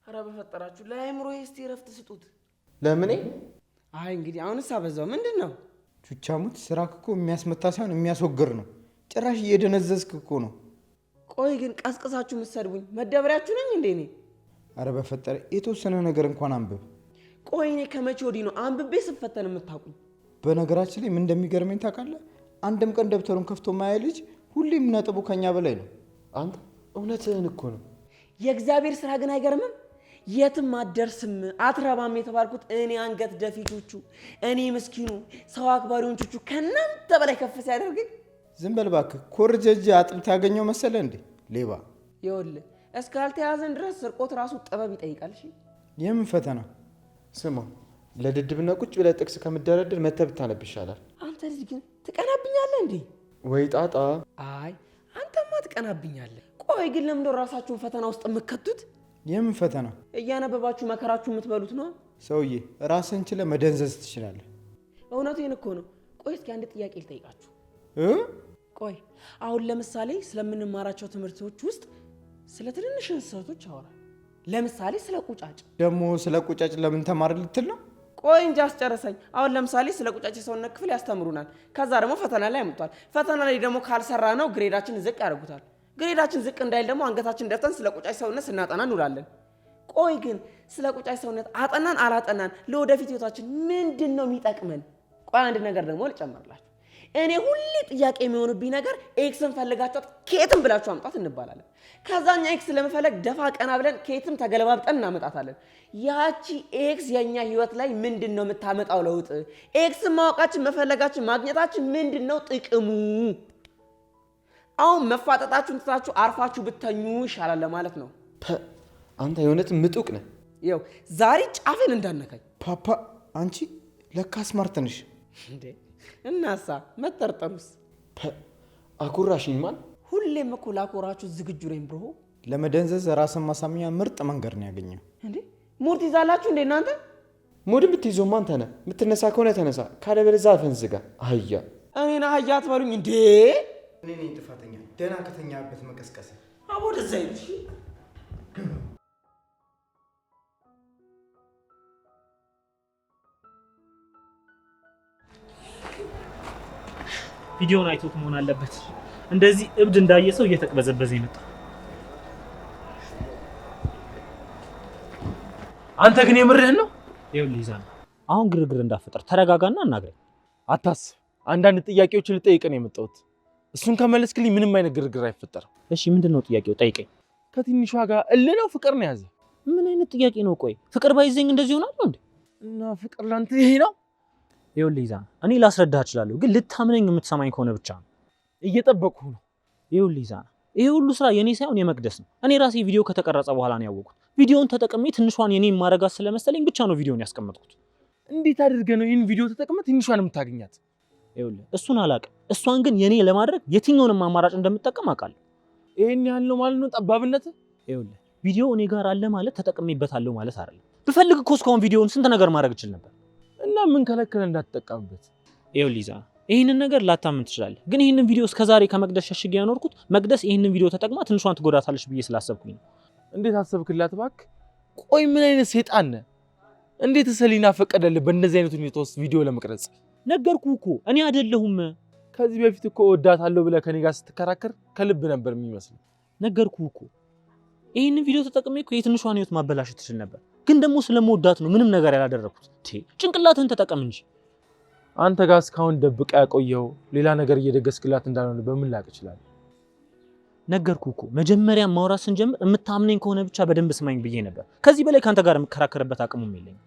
ኧረ በፈጠራችሁ ለአእምሮ እስቲ እረፍት ስጡት። ለምን? አይ እንግዲህ አሁንስ አበዛው። ምንድን ነው ቹቻሙት? ስራክ እኮ የሚያስመታ ሳይሆን የሚያስወግር ነው። ጭራሽ እየደነዘዝክ እኮ ነው። ቆይ ግን ቀስቅሳችሁ የምትሰድቡኝ መደበሪያችሁ ነኝ እንዴ እኔ? ኧረ በፈጠረ የተወሰነ ነገር እንኳን አንብብ። ቆይ እኔ ከመቼ ወዲህ ነው አንብቤ ስፈተን የምታውቁኝ? በነገራችን ላይ ምን እንደሚገርመኝ ታውቃለህ? አንድም ቀን ደብተሩን ከፍቶ ማያ ልጅ ሁሌም ነጥቡ ከኛ በላይ ነው። አንተ እውነትህን እኮ ነው። የእግዚአብሔር ስራ ግን አይገርምም? የትም አትደርስም አትረባም የተባልኩት እኔ አንገት ደፊቾቹ፣ እኔ ምስኪኑ ሰው አክባሪዎቹ ከእናንተ በላይ ከፍ ሲያደርግኝ። ዝም በል እባክህ። ኮርጀጅ አጥንት ያገኘው መሰለ እንዴ ሌባ? ይኸውልህ እስካልተያዘን ድረስ ስርቆት ራሱ ጥበብ ይጠይቃል። እሺ የምን ፈተና? ስማ ለድድብና ቁጭ ብለህ ጥቅስ ከምትደረድር መተህ ብታነብ ይሻላል። አንተ ልጅ ግን ትቀናብኛለህ እንዴ? ወይ ጣጣ። አይ አንተማ ትቀናብኛለህ። ቆይ ግን ለምንድነው ራሳችሁን ፈተና ውስጥ የምትከቱት? የምን ፈተና? እያነበባችሁ መከራችሁ የምትበሉት ነው። ሰውዬ ራስን ችለህ መደንዘዝ ትችላለህ። እውነቴን እኮ ነው። ቆይ እስኪ አንድ ጥያቄ ልጠይቃችሁ። ቆይ አሁን ለምሳሌ ስለምንማራቸው ትምህርቶች ውስጥ ስለ ትንንሽ እንስሳቶች አወራል። ለምሳሌ ስለ ቁጫጭ። ደግሞ ስለ ቁጫጭ ለምን ተማር ልትል ነው? ቆይ እንጂ አስጨረሰኝ። አሁን ለምሳሌ ስለ ቁጫጭ የሰውነት ክፍል ያስተምሩናል። ከዛ ደግሞ ፈተና ላይ ያመጣል። ፈተና ላይ ደግሞ ካልሰራ ነው ግሬዳችን ዝቅ ያደርጉታል። ግሬዳችን ዝቅ እንዳይል ደግሞ አንገታችን ደፍተን ስለ ቁጫጭ ሰውነት ስናጠና እንውላለን። ቆይ ግን ስለ ቁጫጭ ሰውነት አጠናን አላጠናን ለወደፊት ህይወታችን ምንድን ነው የሚጠቅመን? ቆይ አንድ ነገር ደግሞ ልጨምርላችሁ። እኔ ሁሌ ጥያቄ የሚሆንብኝ ነገር ኤክስን ፈልጋችኋት ከየትም ብላችሁ አምጣት እንባላለን። ከዛኛ ኤክስ ለመፈለግ ደፋ ቀና ብለን ከየትም ተገለባብጠን እናመጣታለን። ያቺ ኤክስ የኛ ህይወት ላይ ምንድን ነው የምታመጣው ለውጥ? ኤክስን ማወቃችን፣ መፈለጋችን፣ ማግኘታችን ምንድን ነው ጥቅሙ? አሁን መፋጠጣችሁን ትታችሁ አርፋችሁ ብተኙ ይሻላል ለማለት ነው። አንተ የእውነት ምጡቅ ነህ። ይኸው ዛሬ ጫፌን እንዳነካኝ። ፓፓ አንቺ ለካ ስማርት ነሽ እንዴ! እናሳ መጠርጠሩስ? አኩራሽኝ ማን? ሁሌም እኮ ላኮራችሁ ዝግጁ ነኝ ብሮ። ለመደንዘዝ ራስን ማሳመኛ ምርጥ መንገድ ነው ያገኘው። እንዴ ሙድ ትይዛላችሁ እንዴ እናንተ? ሙድ ብትይዞማ አንተ ነህ። የምትነሳ ከሆነ ተነሳ፣ ካለበለዚያ አፈን ዝጋ። አህያ እኔን አህያ አትበሉኝ እንዴ! እኔ ነኝ ጥፋተኛ። ደህና ከተኛበት መቀስቀስ አቦ ደዛ ይልሽ። ቪዲዮውን አይቶት መሆን አለበት። እንደዚህ እብድ እንዳየ ሰው እየተቅበዘበዘ ይመጣ። አንተ ግን የምርህን ነው? ይኸውልህ ይዛና አሁን ግርግር እንዳፈጠር ተረጋጋና አናግረኝ። አታስብ። አንዳንድ ጥያቄዎችን ልጠይቅ ነው የመጣሁት። እሱን ከመለስክልኝ ምንም አይነት ግርግር አይፈጠርም። እሺ ምንድነው ጥያቄው? ጠይቀኝ። ከትንሿ ጋር እልህ ነው ፍቅር ነው ያዘ? ምን አይነት ጥያቄ ነው? ቆይ ፍቅር ባይዘኝ እንደዚህ ይሆናል እንዴ? እና ፍቅር ላንተ ይሄ ነው? ይኸውልህ ይዛና እኔ ላስረዳህ እችላለሁ፣ ግን ልታምነኝ የምትሰማኝ ከሆነ ብቻ ነው። እየጠበቅኩ ነው። ይኸውልህ ይዛና ይሄ ሁሉ ስራ የኔ ሳይሆን የመቅደስ ነው። እኔ ራሴ ቪዲዮ ከተቀረጸ በኋላ ነው ያወቅኩት። ቪዲዮውን ተጠቅሜ ትንሿን የኔን ማረጋት ስለመሰለኝ ብቻ ነው ቪዲዮውን ያስቀመጥኩት። እንዴት አድርገህ ነው ይህን ቪዲዮ ተጠቅመህ ትንሿን የምታገኛት? ይኸውልህ እሱን አላውቅም። እሷን ግን የኔ ለማድረግ የትኛውንም አማራጭ እንደምጠቀም አውቃለሁ። ይሄን ያህል ነው ማለት ነው ጠባብነትህ? ይኸውልህ ቪዲዮ እኔ ጋር አለ ማለት ተጠቅሜበታለሁ ማለት አይደለም። ብፈልግ እኮ እስካሁን ቪዲዮውን ስንት ነገር ማድረግ እችል ነበር። እና ምን ከለከለ እንዳትጠቀምበት? ይኸውልህ ይዛና ይህንን ነገር ላታምን ትችላለህ፣ ግን ይህንን ቪዲዮ እስከዛሬ ከመቅደስ ሸሽጌ ያኖርኩት መቅደስ ይህንን ቪዲዮ ተጠቅማ ትንሿን ትጎዳታለች ብዬ ስላሰብኩኝ ነው። እንዴት አሰብክላት እባክህ? ቆይ ምን አይነት ሰይጣን ነህ? እንዴት ሰሊና ፈቀደልህ በእንደዚህ አይነት ሁኔታ ውስጥ ቪዲዮ ለመቅረጽ? ነገርኩህ እኮ እኔ አይደለሁም። ከዚህ በፊት እኮ እወዳታለሁ ብለህ ከኔ ጋር ስትከራከር ከልብ ነበር የሚመስለው። ነገርኩህ እኮ ይህንን ቪዲዮ ተጠቅሜ እኮ የትንሿን ህይወት ማበላሸት ትችል ነበር። ግን ደግሞ ስለምወዳት ነው ምንም ነገር ያላደረኩት። ጭንቅላትህን ተጠቀም እንጂ። አንተ ጋር እስካሁን ደብቃ ያቆየው ሌላ ነገር እየደገስክላት እንዳልሆነ በምን ላቅ ይችላል? ነገርኩህ እኮ መጀመሪያ ማውራት ስንጀምር የምታምነኝ ከሆነ ብቻ በደንብ ስማኝ ብዬ ነበር። ከዚህ በላይ ካንተ ጋር የምከራከርበት አቅሙም የለኝም።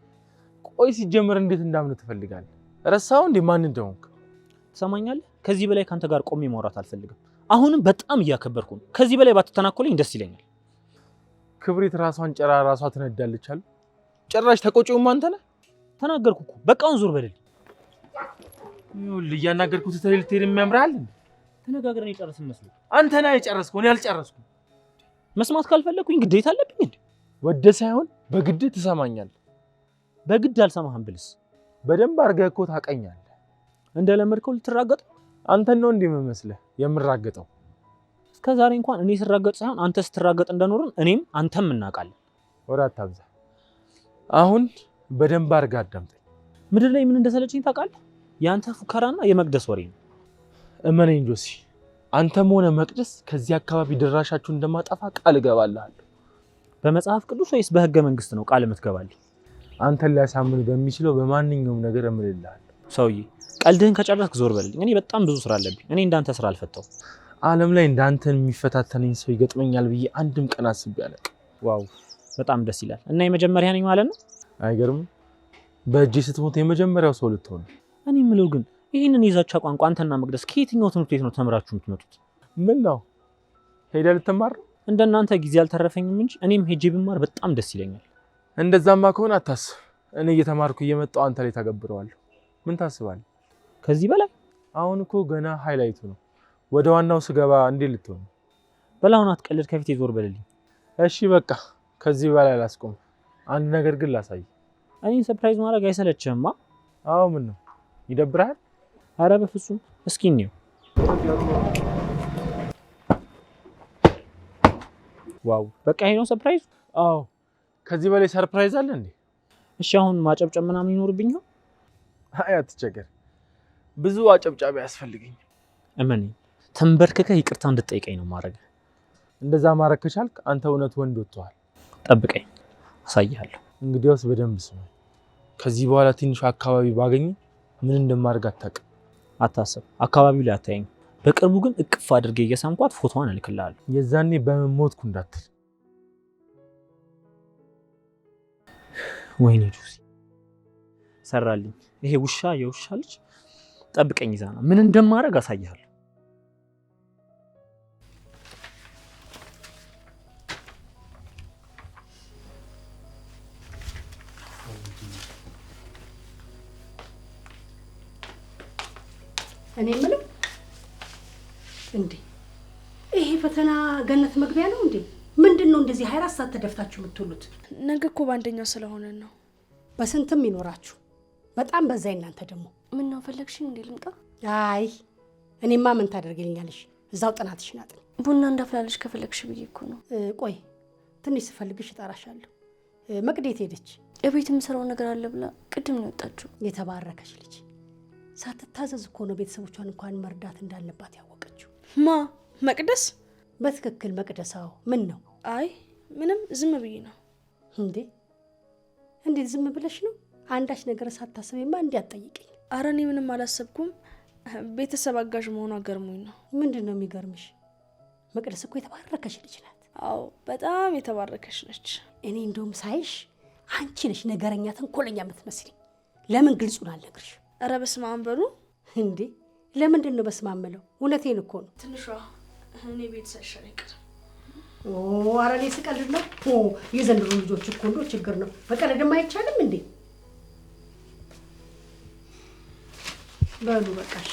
ቆይ ሲጀመር እንዴት እንዳምን ትፈልጋለህ? ረሳው እንዴ ማን እንደሆንክ? ትሰማኛለህ? ከዚህ በላይ ካንተ ጋር ቆሜ ማውራት አልፈልግም። አሁንም በጣም እያከበርኩ ነው። ከዚህ በላይ ባትተናኮለኝ ደስ ይለኛል። ክብሪት ራሷን ጨራ ራሷ ትነዳለች አሉ። ጭራሽ ተቆጪውም አንተ ነህ። ተናገርኩ እኮ በቃ አሁን ዞር በልልኝ። ይኸውልህ እያናገርኩት ትልትል የሚያምራል እንዴ? ተነጋግረን የጨረስን መስሎኝ። አንተ ነህ የጨረስከው፣ እኔ አልጨረስኩም። መስማት ካልፈለኩኝ ግዴታ አለብኝ እንዴ? ወደ ሳይሆን በግድ ትሰማኛለህ። በግድ አልሰማህም ብልስ? በደንብ አድርገህ እኮ ታውቀኛለህ። እንደለመድከው ልትራገጥ? አንተን ነው እንዴ የምመስልህ የምራገጠው? እስከዛሬ እንኳን እኔ ስራገጥ ሳይሆን አንተ ስትራገጥ እንደኖርን እኔም አንተም እናውቃለን። ወሬ አታብዛ። አሁን በደንብ አድርገህ አዳምጠኝ። ምድር ላይ ምን እንደሰለችኝ ታውቃለህ? ያንተ ፉከራና የመቅደስ ወሬ ነው። እመነኝ ጆሲ፣ አንተም ሆነ መቅደስ ከዚህ አካባቢ ድራሻችሁ እንደማጠፋ ቃል እገባልሃለሁ። በመጽሐፍ ቅዱስ ወይስ በህገ መንግስት ነው ቃል የምትገባልኝ? አንተን ሊያሳምን በሚችለው በማንኛውም ነገር እምልልሃለሁ። ሰውዬ ቀልድህን ከጨረስክ ዞር በልልኝ። እኔ በጣም ብዙ ስራ አለብኝ። እኔ እንዳንተ ስራ አልፈታው። ዓለም ላይ እንዳንተን የሚፈታተነኝ ሰው ይገጥመኛል ብዬ አንድም ቀን አስቤ አላውቅም። ዋው በጣም ደስ ይላል። እና የመጀመሪያ ነኝ ማለት ነው? አይገርምም? በእጄ ስትሞት የመጀመሪያው ሰው ልትሆን። እኔ የምለው ግን ይህንን የዛቻ ቋንቋ አንተና መቅደስ ከየትኛው ትምህርት ቤት ነው ተምራችሁ የምትመጡት? ምን ነው ሄደህ ልትማር? እንደናንተ ጊዜ አልተረፈኝም እንጂ እኔም ሄጄ ብማር በጣም ደስ ይለኛል። እንደዛማ ከሆነ አታስብ። እኔ እየተማርኩ እየመጣሁ አንተ ላይ ታገብረዋለሁ። ምን ታስባለህ? ከዚህ በላይ አሁን እኮ ገና ሃይላይቱ ነው። ወደ ዋናው ስገባ እንዴት ልትሆን? በላሁን አትቀልድ፣ ከፊቴ ዞር በልልኝ። እሺ በቃ ከዚህ በላይ አላስቆም። አንድ ነገር ግን ላሳይ። እኔን ሰርፕራይዝ ማድረግ አይሰለችህማ? አዎ ምን ነው ይደብራል? አረ በፍጹም። እስኪ እንየው። ዋው በቃ ይሄ ነው ሰርፕራይዝ? አዎ ከዚህ በላይ ሰርፕራይዝ አለ እንዴ? እሺ አሁን ማጨብጨብ ምናምን ይኖርብኝ ነው? አይ አትቸገር፣ ብዙ አጨብጫቢ አያስፈልገኝ። እመኔ ተንበርክከህ ይቅርታ እንድትጠይቀኝ ነው ማድረግ። እንደዛ ማድረግ ከቻልክ አንተ እውነት ወንድ ወጥተዋል። ጠብቀኝ፣ አሳይሃለሁ። እንግዲያውስ በደንብ ስማ። ከዚህ በኋላ ትንሹ አካባቢ ባገኝ ምን እንደማድረግ አታውቅም። አታስብ፣ አካባቢው ላይ አታየኝ። በቅርቡ ግን እቅፍ አድርጌ እየሳምኳት ፎቶዋን እልክልሃለሁ። የዛኔ በመሞትኩ እንዳትል። ወይኔ ጁሲ ሰራልኝ። ይሄ ውሻ የውሻ ልጅ። ጠብቀኝ፣ ይዛና ምን እንደማድረግ አሳይሃለሁ። እኔ የምለው እንዴ ይሄ ፈተና ገነት መግቢያ ነው እንዴ? ምንድነው እንደዚህ 24 ሰዓት ተደፍታችሁ የምትውሉት? ነገ እኮ በአንደኛው ስለሆነ ነው። በስንትም ይኖራችሁ በጣም በዛ። እናንተ ደግሞ ምን ነው ፈለግሽኝ እንዴ ልምጣ? አይ እኔማ ምን ታደርግልኛለሽ? እዛው ጥናትሽን አጥኚ። ቡና እንዳፍላለሽ ከፈለግሽ ብዬ እኮ ነው። ቆይ ትንሽ ስፈልግሽ እጠራሻለሁ። መቅደት ሄደች። እቤት የምሰራው ነገር አለ ብላ ቅድም ነው የወጣችው። የተባረከች ልጅ ሳትታዘዝ እኮ ነው ቤተሰቦቿን እንኳን መርዳት እንዳለባት ያወቀችው። ማ መቅደስ? በትክክል መቅደሳው። ምን ነው? አይ ምንም ዝም ብዬ ነው። እንዴ እንዴት ዝም ብለሽ ነው? አንዳች ነገር ሳታስበይማ እንዴ አትጠይቂኝ። ኧረ እኔ ምንም አላሰብኩም። ቤተሰብ አጋዥ መሆኗ ገርሞኝ ነው። ምንድን ነው የሚገርምሽ? መቅደስ እኮ የተባረከች ልጅ ናት። አዎ በጣም የተባረከች ነች። እኔ እንደውም ሳይሽ አንቺ ነሽ ነገረኛ ተንኮለኛ የምትመስልኝ። ለምን ግልጹን አልነግርሽ? ኧረ በስመ አብ በሉ እንዴ! ለምንድን ነው በስመ አብ የምለው? እውነቴን እኮ ነው። ትንሿ እኔ ቤት ሳይሻል ይቀር። ኧረ እኔ ስቀልድ ነው። የዘንድሮ ልጆች እኮ እንደው ችግር ነው። መቀለድም አይቻልም እንዴ? በሉ በቃሽ፣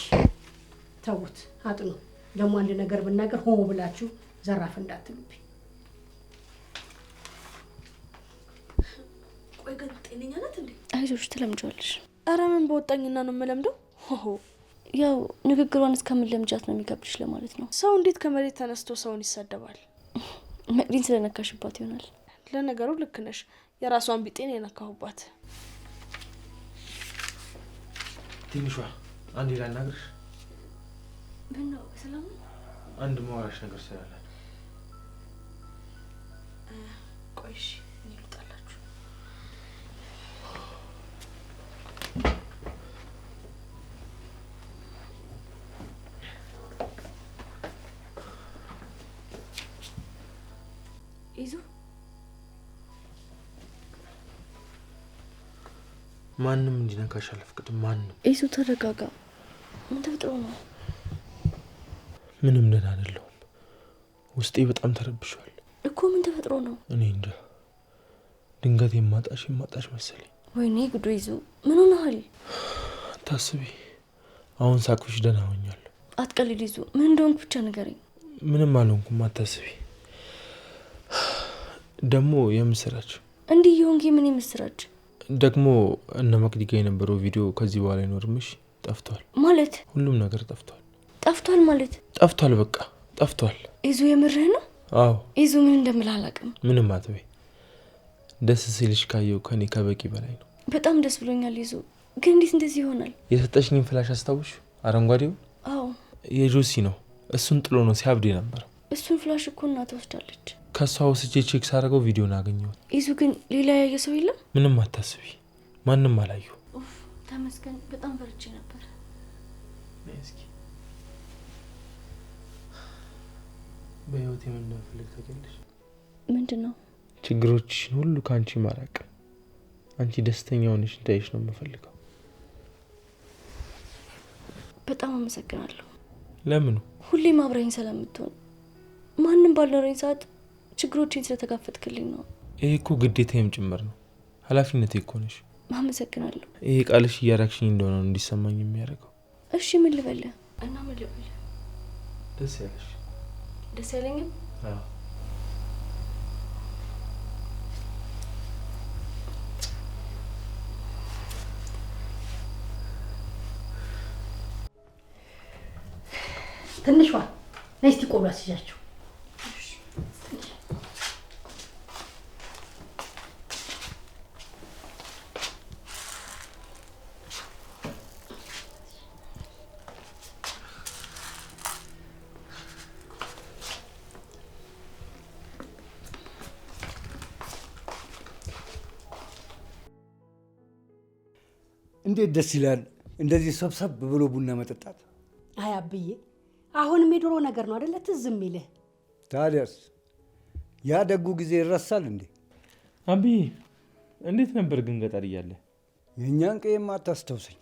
ተውት፣ አጥኑ። ደግሞ አንድ ነገር ብናገር ሆ ብላችሁ ዘራፍ እንዳትሉብኝ። ቆይ ግን ጤነኛ ናት እንዴ? አይዞሽ ትለምጃለሽ። ኧረ ምን በወጣኝና ነው የምለምደው? ያው ንግግሯን እስከምንለምጃት ነው የሚገብርሽ ለማለት ነው። ሰው እንዴት ከመሬት ተነስቶ ሰውን ይሳደባል? መቅዲን ስለነካሽባት ይሆናል። ለነገሩ ልክ ነሽ። የራሷን ቢጤን የነካሁባት። ትንሿ አንዴ ላናግርሽ። ምን ነው? ሰላም ነው? አንድ ማውራሽ ነገር ስላለ። ቆይ እሺ፣ እኔ ልውጣላችሁ። ማንም እንዲነካሽ አልፈቅድም። ማንም። ኢሱ ተረጋጋ። ምን ተፈጥሮ ነው? ምንም ደህና አይደለሁም። ውስጤ በጣም ተረብሿል እኮ። ምን ተፈጥሮ ነው? እኔ እንጃ። ድንገት የማጣሽ መሰለኝ። ወይኔ ጉዶ ይዞ ምን ሆነሃል? አታስቢ። አሁን ሳቅፍሽ ደህና ሆኛለሁ። አትቀልድ ይዞ። ምን እንደሆንኩ ብቻ ንገረኝ። ምንም አልሆንኩም። አታስቢ። ደግሞ የምስራች እንዲህ የሆንክ ምን የምስራች? ደግሞ እነ መቅዲ ጋር የነበረው ቪዲዮ ከዚህ በኋላ አይኖርምሽ። ጠፍቷል ማለት? ሁሉም ነገር ጠፍቷል። ጠፍቷል ማለት? ጠፍቷል፣ በቃ ጠፍቷል። ይዙ የምርህ ነው? አዎ። ይዙ ምን እንደምልህ አላውቅም። ምንም አትበይ። ደስ ሲልሽ ካየው ከኔ ከበቂ በላይ ነው። በጣም ደስ ብሎኛል ይዙ። ግን እንዴት እንደዚህ ይሆናል? የሰጠሽኝን ፍላሽ አስታውሽ? አረንጓዴው? አዎ። የጆሲ ነው። እሱን ጥሎ ነው ሲያብድ ነበር። እሱን ፍላሽ እኮ እናት ወስዳለች። ከሷ ወስጄ ቼክ ሳደርገው ቪዲዮን አገኘሁት። ይዙ ግን ሌላ ያየ ሰው የለም? ምንም አታስቢ፣ ማንም አላዩ። ኡፍ ተመስገን። በጣም ፈርቼ ነበር። በህይወቴ ምን እንደምፈልግ ታውቂያለሽ? ምንድነው? ችግሮችሽን ሁሉ ካንቺ ማራቅ፣ አንቺ ደስተኛ ሆነሽ እንዳይሽ ነው የምፈልገው። በጣም አመሰግናለሁ። ለምኑ? ሁሌም አብረኝ ስለምትሆን፣ ማንም ባልኖረኝ ሰዓት ችግሮችን ስለተጋፈጥክልኝ ነው። ይሄ እኮ ግዴታዬም ጭምር ነው። ኃላፊነቴ እኮ ነሽ። አመሰግናለሁ። ይሄ ቃልሽ እያራክሽኝ እንደሆነ ነው እንዲሰማኝ የሚያደርገው። እሺ ምን ልበልህ? እና ምን ልበልህ? ደስ ያለሽ? ደስ ያለኝም? አዎ። ትንሿ ነይ እስቲ ቆሎ አስይዣቸው። እንዴት ደስ ይላል እንደዚህ ሰብሰብ ብሎ ቡና መጠጣት። አይ አብዬ፣ አሁንም የድሮ ነገር ነው አይደለ ትዝ የሚልህ? ታዲያስ ያ ደጉ ጊዜ ይረሳል እንዴ? አብዬ እንዴት ነበር ግን ገጠር እያለ? የእኛን ቀየማ አታስታውሰኝ።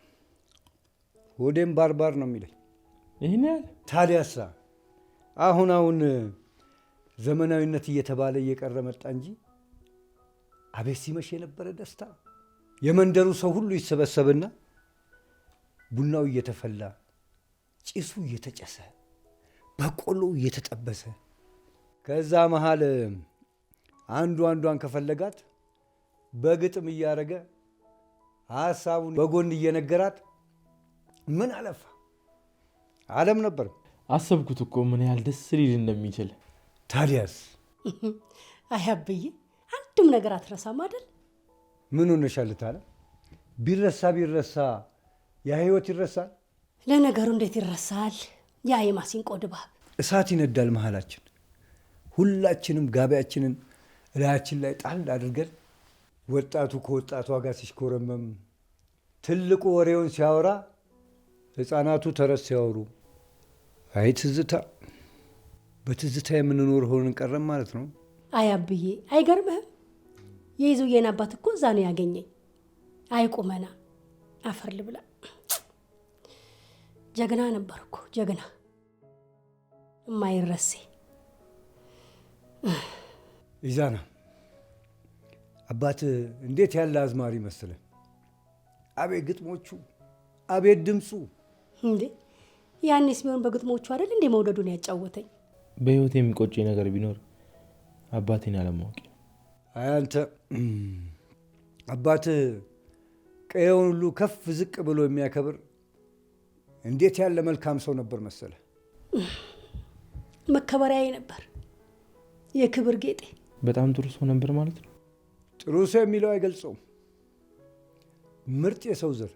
ሆዴም ባርባር ነው የሚለኝ። ይህን ያህል? ታዲያሳ አሁን ዘመናዊነት እየተባለ እየቀረ መጣ እንጂ አቤት ሲመሽ የነበረ ደስታ። የመንደሩ ሰው ሁሉ ይሰበሰብና ቡናው እየተፈላ ጭሱ እየተጨሰ በቆሎ እየተጠበሰ ከዛ መሃል አንዱ አንዷን ከፈለጋት በግጥም እያረገ ሀሳቡን በጎን እየነገራት ምን አለፋ ዓለም ነበር። አሰብኩት እኮ ምን ያህል ደስ ሊል እንደሚችል። ታዲያስ አይ አብዬ፣ አንድም ነገር አትረሳም አይደል? ምን ሆነሻል ታለ? ቢረሳ ያ ህይወት ይረሳል? ለነገሩ እንዴት ይረሳል? ያ የማሲንቆ ድባብ እሳት ይነዳል መሃላችን። ሁላችንም ጋቢያችንን እላያችን ላይ ጣል አድርገን ወጣቱ ከወጣቷ ጋር ሲሽኮረመም፣ ትልቁ ወሬውን ሲያወራ፣ ህፃናቱ ተረት ሲያወሩ፣ አይ ትዝታ፣ በትዝታ የምንኖር ሆነን ቀረም ማለት ነው። አይ አብዬ አይገርምህም? የይዙዬን አባት እኮ እዛ ነው ያገኘኝ። አይ ቁመና አፈር ልብላ። ጀግና ነበር እኮ ጀግና፣ የማይረሴ ኢዛና። አባት እንዴት ያለ አዝማሪ መሰለ! አቤት ግጥሞቹ፣ አቤት ድምፁ። እንዴ ያኔስ ቢሆን በግጥሞቹ አይደል እንዴ መውደዱን ያጫወተኝ። በህይወት የሚቆጨኝ ነገር ቢኖር አባቴን አለማወቅ። አንተ አባት ቀየውን ሁሉ ከፍ ዝቅ ብሎ የሚያከብር እንዴት ያለ መልካም ሰው ነበር መሰለ! መከበሪያዬ ነበር፣ የክብር ጌጤ። በጣም ጥሩ ሰው ነበር ማለት ነው። ጥሩ ሰው የሚለው አይገልጸውም። ምርጥ የሰው ዘር።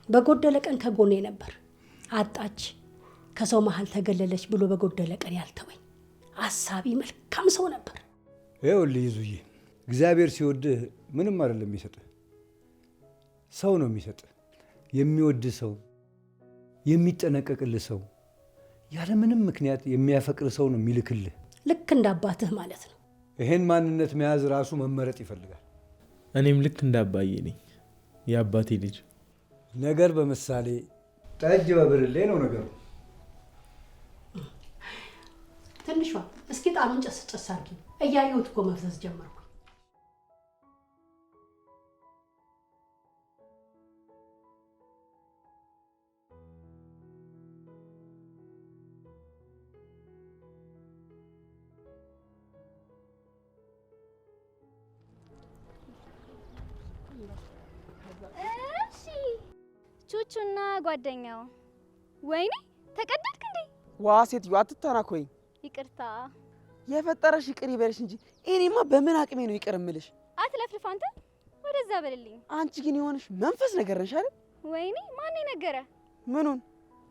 በጎደለ ቀን ከጎኔ ነበር። አጣች ከሰው መሀል ተገለለች ብሎ በጎደለ ቀን ያልተወኝ አሳቢ መልካም ሰው ነበር። ይኸውልህ ይዙዬ፣ እግዚአብሔር ሲወድህ ምንም አይደለም የሚሰጥህ፣ ሰው ነው የሚሰጥህ። የሚወድህ ሰው፣ የሚጠነቀቅልህ ሰው፣ ያለ ምንም ምክንያት የሚያፈቅር ሰው ነው የሚልክልህ። ልክ እንደ አባትህ ማለት ነው። ይሄን ማንነት መያዝ ራሱ መመረጥ ይፈልጋል። እኔም ልክ እንደ አባዬ ነኝ። የአባቴ ልጅ ነገር በምሳሌ ጠጅ በብርሌ ነው ነገሩ። ትንሿ እስኪ ጣሉን ጨስ ጨስ አድርጊ። እያየሁት እኮ መፍሰስ ጀመርኩ። እሺ ቹቹና ጓደኛው። ወይኔ ተቀደድክ እንዴ? ዋ ሴትዮ አትተናኮኝ። ይቅርታ። የፈጠረሽ ይቅር ይበልሽ እንጂ እኔማ በምን አቅሜ ነው ይቅር እምልሽ? አትለፍልፍ አንተ። ወደዛ በልልኝ። አንቺ ግን የሆነሽ መንፈስ ነገር ነሽ አይደል? ወይኔ ማን ነገረ? ምኑን?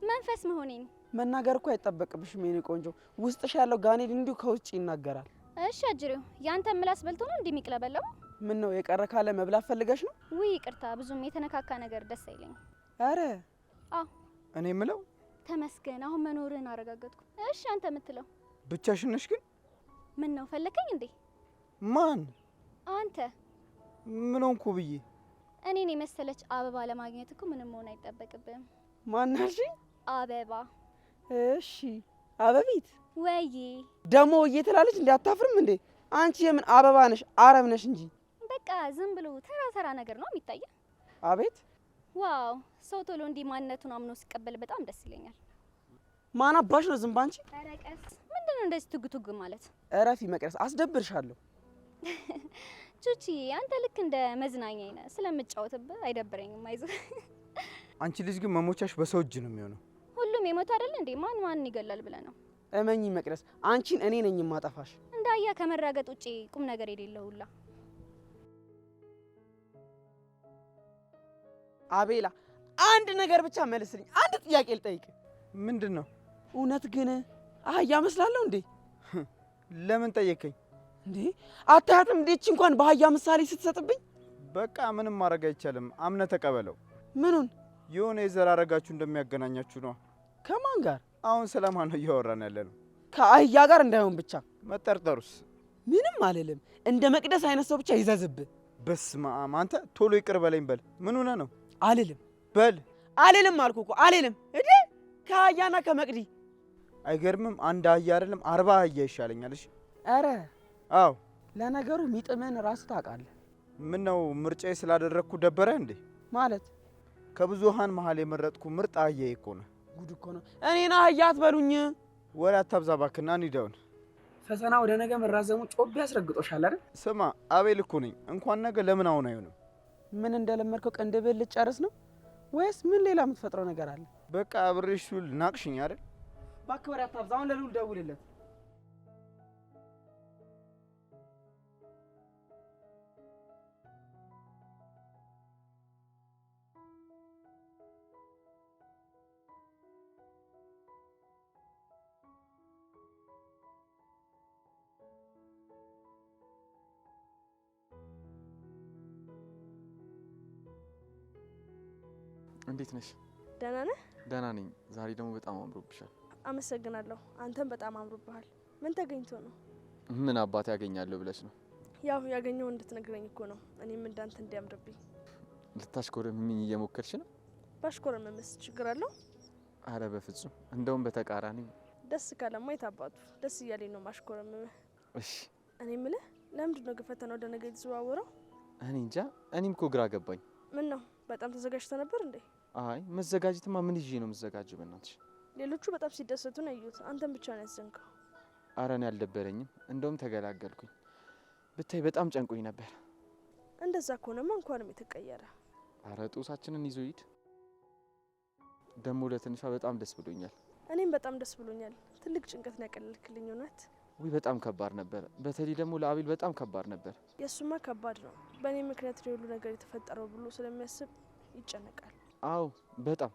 መንፈስ መሆኔን መናገር እኮ አይጠበቅብሽም የኔ ቆንጆ። ውስጥሽ ያለው ጋኔል እንዲሁ ከውጭ ይናገራል። እሺ አጅሬው፣ ያንተ ምላስ በልቶ ነው እንደሚቅለበለው? ምን ነው የቀረ ካለ መብላት ፈልገሽ ነው? ውይ ይቅርታ፣ ብዙም የተነካካ ነገር ደስ አይለኝ። አረ አዎ። እኔ የምለው ተመስገን፣ አሁን መኖርህን አረጋገጥኩ። እሺ አንተ የምትለው? ብቻሽን ነሽ ግን? ምን ነው ፈለከኝ እንዴ? ማን? አንተ። ምን ሆንኩ ብዬ? እኔን የመሰለች አበባ ለማግኘት እኮ ምንም መሆን አይጠበቅብህም። ማን አልሽኝ? አበባ። እሺ አበቢት። ወይ ደሞ እየተላለች እንዴ? አታፍርም እንዴ? አንቺ የምን አበባ ነሽ? አረብ ነሽ እንጂ። በቃ ዝም ብሎ ተራ ተራ ነገር ነው የሚታየው። አቤት ዋው! ሰው ቶሎ እንዲህ ማንነቱን አምኖ ሲቀበል በጣም ደስ ይለኛል። ማን አባሽ ነው ዝም ባንቺ? ኧረ ቀስ። ምንድነው እንደዚህ ትጉ ትጉ ማለት? እረፊ መቅደስ፣ አስደብርሻለሁ። ቹቺ አንተ ልክ እንደ መዝናኛ ነህ። ስለምጫወትብህ አይደብረኝም። አይዞህ። አንቺ ልጅ ግን መሞቻሽ በሰው እጅ ነው የሚሆነው። ሁሉም የሞት አይደል እንዴ? ማን ይገላል ብለህ ነው? እመኚ መቅደስ፣ አንቺን እኔ ነኝ የማጠፋሽ። እንዳያ ከመራገጥ ውጪ ቁም ነገር የሌለው ሁላ። አቤላ አንድ ነገር ብቻ መልስልኝ። አንድ ጥያቄ ልጠይቅ። ምንድን ነው? እውነት ግን አህያ መስላለሁ እንዴ? ለምን ጠየቀኝ እንዴ? አታያትም እንዴ? እቺ እንኳን በአህያ ምሳሌ ስትሰጥብኝ። በቃ ምንም ማድረግ አይቻልም። አምነ ተቀበለው። ምኑን? የሆነ የዘራረጋችሁ እንደሚያገናኛችሁ ነው። ከማን ጋር? አሁን ስለማን ነው እያወራን ያለ ነው? ከአህያ ጋር እንዳይሆን ብቻ። መጠርጠሩስ? ምንም አልልም። እንደ መቅደስ አይነት ሰው ብቻ ይዘዝብህ። በስመ አብ! አንተ ቶሎ ይቅር በለኝ በል። ምን ሆነ ነው? አልልም በል። አልልም አልኩ እኮ አልልም። እዴ ከአህያና ከመቅዲ አይገርምም? አንድ አህያ አይደለም 40 አህያ ይሻለኛል። እሺ። አረ አዎ። ለነገሩ ሚጥምን ራስ ታውቃለህ። ምን ነው ምርጫዬ ስላደረግኩ ደበረ እንዴ? ማለት ከብዙሃን መሀል የመረጥኩ ምርጥ አህያዬ እኮ ነው። ጉድ እኮ ነው። እኔን አህያ አትበሉኝ። ወሬ አታብዛ እባክህና እንሂዳውን። ፈተና ወደ ነገ መራዘሙ ጮቤ ያስረግጦሻል አይደል? ስማ አቤል እኮ ነኝ። እንኳን ነገ ለምን አሁን አይሆንም? ምን እንደለመድከው ቅንድብህን ልጨርስ ነው ወይስ ምን ሌላ የምትፈጥረው ነገር አለ? በቃ አብሬሽ ሱል ናቅሽኝ አይደል? እባክህ ወሬ አታብዛ። አሁን ለልዑል ደውልለት። እንዴት ነሽ? ደህና ነህ? ደህና ነኝ። ዛሬ ደግሞ በጣም አምሮብሻል። አመሰግናለሁ። አንተም በጣም አምሮብሃል። ምን ተገኝቶ ነው? ምን አባት ያገኛለሁ ብለሽ ነው? ያው ያገኘው እንድትነግረኝ እኮ ነው። እኔም እንዳንተ እንዲያምርብኝ። ልታሽኮረምሚኝ እየሞከርሽ ነው? ባሽኮረመምስ ችግር አለው? አረ በፍጹም። እንደውም በተቃራኒ። ደስ ካለማ የታባቱ ደስ እያለኝ ነው ማሽኮረምምህ። እሺ። እኔ የምልህ ለምንድን ነው ግን ፈተናው ወደ ነገ የተዘዋወረው? እኔ እንጃ። እኔም እኮ ግራ ገባኝ። ምን ነው በጣም ተዘጋጅተ ነበር እንዴ? አይ መዘጋጀትማ ምን ይዤ ነው የምዘጋጀው? በእናትሽ ሌሎቹ በጣም ሲደሰቱ ነው ያዩት። አንተም ብቻ ነው ያዘንከው። አረ እኔ አልደበረኝም። እንደውም ተገላገልኩኝ። ብታይ በጣም ጨንቆኝ ነበር። እንደዛ ከሆነማ እንኳንም የተቀየረ። አረ ጦሳችንን ይዞ ሂድ። ደግሞ ለትንሿ በጣም ደስ ብሎኛል። እኔም በጣም ደስ ብሎኛል። ትልቅ ጭንቀት ነው ያቀለልክልኝ። እውነት ውይ በጣም ከባድ ነበር። በተለይ ደግሞ ለአቤል በጣም ከባድ ነበር። የእሱማ ከባድ ነው። በእኔ ምክንያት ነው ሁሉ ነገር የተፈጠረው ብሎ ስለሚያስብ ይጨነቃል። አዎ በጣም።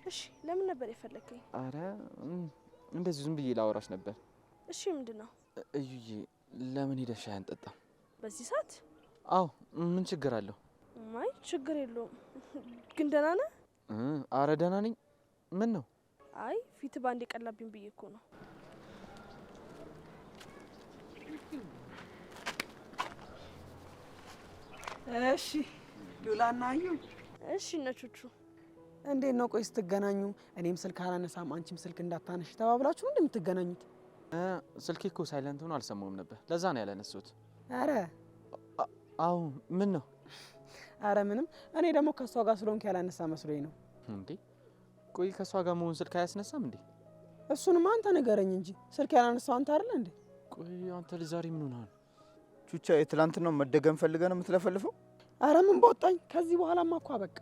እሺ ለምን ነበር የፈለከኝ? አረ እንደዚህ ዝም ብዬ ላወራሽ ነበር። እሺ ምንድን ነው? እዩዬ ለምን ሄደሽ ሻይ አንጠጣም? በዚህ ሰዓት? አዎ ምን ችግር አለው? አይ ችግር የለውም። ግን ደህና ነህ? አረ ደህና ነኝ። ምን ነው? አይ ፊት ባንድ የቀላብኝ ብዬ እኮ ነው። እሺ ሉላና አዩ። እሺ ነቹቹ እንዴት ነው? ቆይ ስትገናኙ እኔም ስልክ አላነሳም አንቺም ስልክ እንዳታነሽ ተባብላችሁ እንደምትገናኙት? ስልኬ እኮ ሳይለንት ሆኖ አልሰማሁም ነበር። ለዛ ነው ያላነሳሁት። አረ አዎ ምን ነው? አረ ምንም። እኔ ደግሞ ከሷ ጋር ስለሆንክ ያላነሳ መስሎኝ ነው። እንዴ ቆይ ከሷ ጋር መሆን ስልክ አያስነሳም እንዴ? እሱንም አንተ ንገረኝ እንጂ ስልክ ያላነሳው አንተ አይደል እንዴ? ቆይ አንተ ልጅ ዛሬ ምን ሆነሃል? ቹቻ የትላንትናው መደገም ፈልገህ ነው የምትለፈልፈው? አረ ምን በወጣኝ። ከዚህ በኋላማ እኮ በቃ።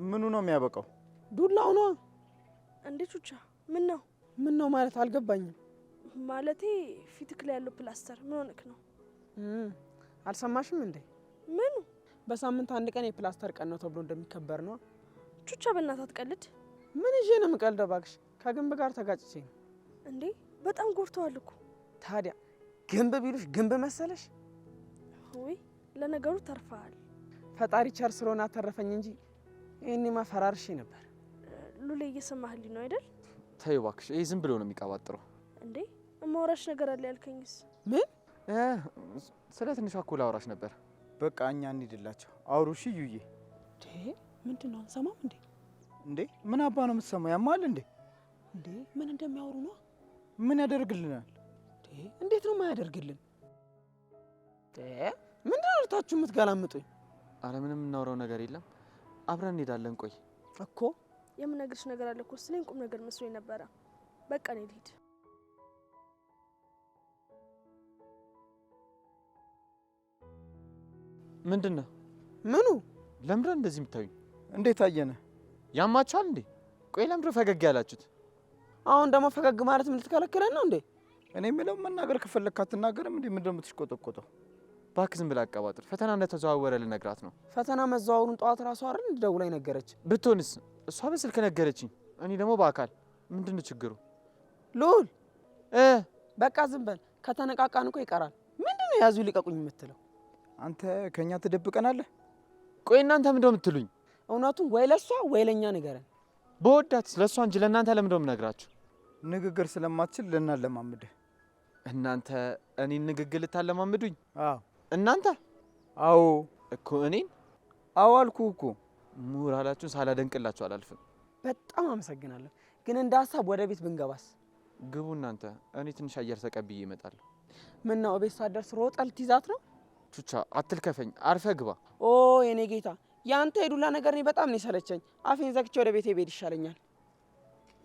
ምኑ ነው የሚያበቃው? ዱላው ነው እንዴ? ቹቻ ምን ነው? ምን ነው ማለት አልገባኝም። ማለቴ ፊትክ ላይ ያለው ፕላስተር ምን ሆነክ ነው? አልሰማሽም እንዴ? ምኑ? በሳምንት አንድ ቀን የፕላስተር ቀን ነው ተብሎ እንደሚከበር ነው። ቹቻ በእናትህ አትቀልድ። ምን ይዤ ነው የምቀልደው እባክሽ? ከግንብ ጋር ተጋጭቼ ነው። እንዴ በጣም ጎድተዋል እኮ። ታዲያ ግንብ ቢሉሽ ግንብ መሰለሽ? ወይ ለነገሩ ተርፈሃል። ፈጣሪ ቸር ስለሆነ አተረፈኝ እንጂ ይሄኔማ ፈራርሼ ነበር። ሉሌ እየሰማህልኝ ነው አይደል? ተይው እባክሽ፣ ይሄ ዝም ብሎ ነው የሚቀባጥረው። እንዴ እማወራሽ ነገር አለ ያልከኝስ? ምን? ስለ ትንሿ እኮ ላወራሽ ነበር። በቃ እኛ እንሂድላቸው። አውሩ እሺ። ዩዬ ምንድን ነው? አንሰማም እንዴ? እንዴ ምን አባ ነው የምትሰማው? ያማል እንዴ? እንዴ ምን እንደሚያወሩ ነው? ምን ያደርግልናል? እንዴት ነው የማያደርግልን? ምንድን ነው ልታችሁ የምትገላምጡኝ? አረ ምንም የምናወራው ነገር የለም። አብረን እንሄዳለን። ቆይ እኮ የምነግርሽ ነገር አለ እኮ ስለኝ ቁም ነገር መስሎኝ ነበረ። በቃ እኔ ልሂድ። ምንድን ነው? ምኑ? ለምንድን እንደዚህ የምታዩኝ? እንዴት አየነ? ያማችኋል እንዴ? ቆይ ለምንድን ፈገግ ያላችሁት? አሁን ደግሞ ፈገግ ማለት ምን ልትከለክለን ነው እንዴ? እኔ የምለው መናገር ከፈለክ አትናገርም እንዴ? ምንድን ነው የምትሽቆጠቆጠው? እባክህ ዝም ብላ አቀባጥር። ፈተና እንደተዘዋወረ ልነግራት ነው። ፈተና መዘዋወሩን ጠዋት ራሷ አይደል እንደደውላ ነገረች። ብትሆንስ? እሷ በስልክ ነገረችኝ፣ እኔ ደግሞ በአካል። ምንድን ነው ችግሩ? ሉል በቃ ዝም በል። ከተነቃቃን እኮ ይቀራል። ምንድን ነው ያዙ ሊቀቁኝ የምትለው? አንተ ከኛ ትደብቀናለህ? ቆይ እናንተ ምንድን ነው የምትሉኝ? እውነቱን ወይ ለሷ ወይ ለኛ ንገረን። በወዳት ለሷ እንጂ ለእናንተ ለምንድን ነው የምነግራችሁ? ንግግር ስለማትችል ልናለማምድህ። እናንተ እኔን ንግግር ልታለማምዱኝ? አዎ እናንተ? አዎ እኮ እኔን? አዎ አልኩህ እኮ። ሞራላችሁን ሳላደንቅላችሁ አላልፍም። በጣም አመሰግናለሁ። ግን እንደ ሀሳብ ወደ ቤት ብንገባስ? ግቡ እናንተ። እኔ ትንሽ አየር ተቀብዬ እመጣለሁ። ምን ነው ቤት ሳትደርስ ሮጠህ ልትይዛት ነው? ቹቻ አትልከፈኝ፣ አርፈህ ግባ። ኦ የኔ ጌታ፣ ያንተ የዱላ ነገር እኔ በጣም ነው የሰለቸኝ። አፌን ዘግቼ ወደ ቤቴ ብሄድ ይሻለኛል።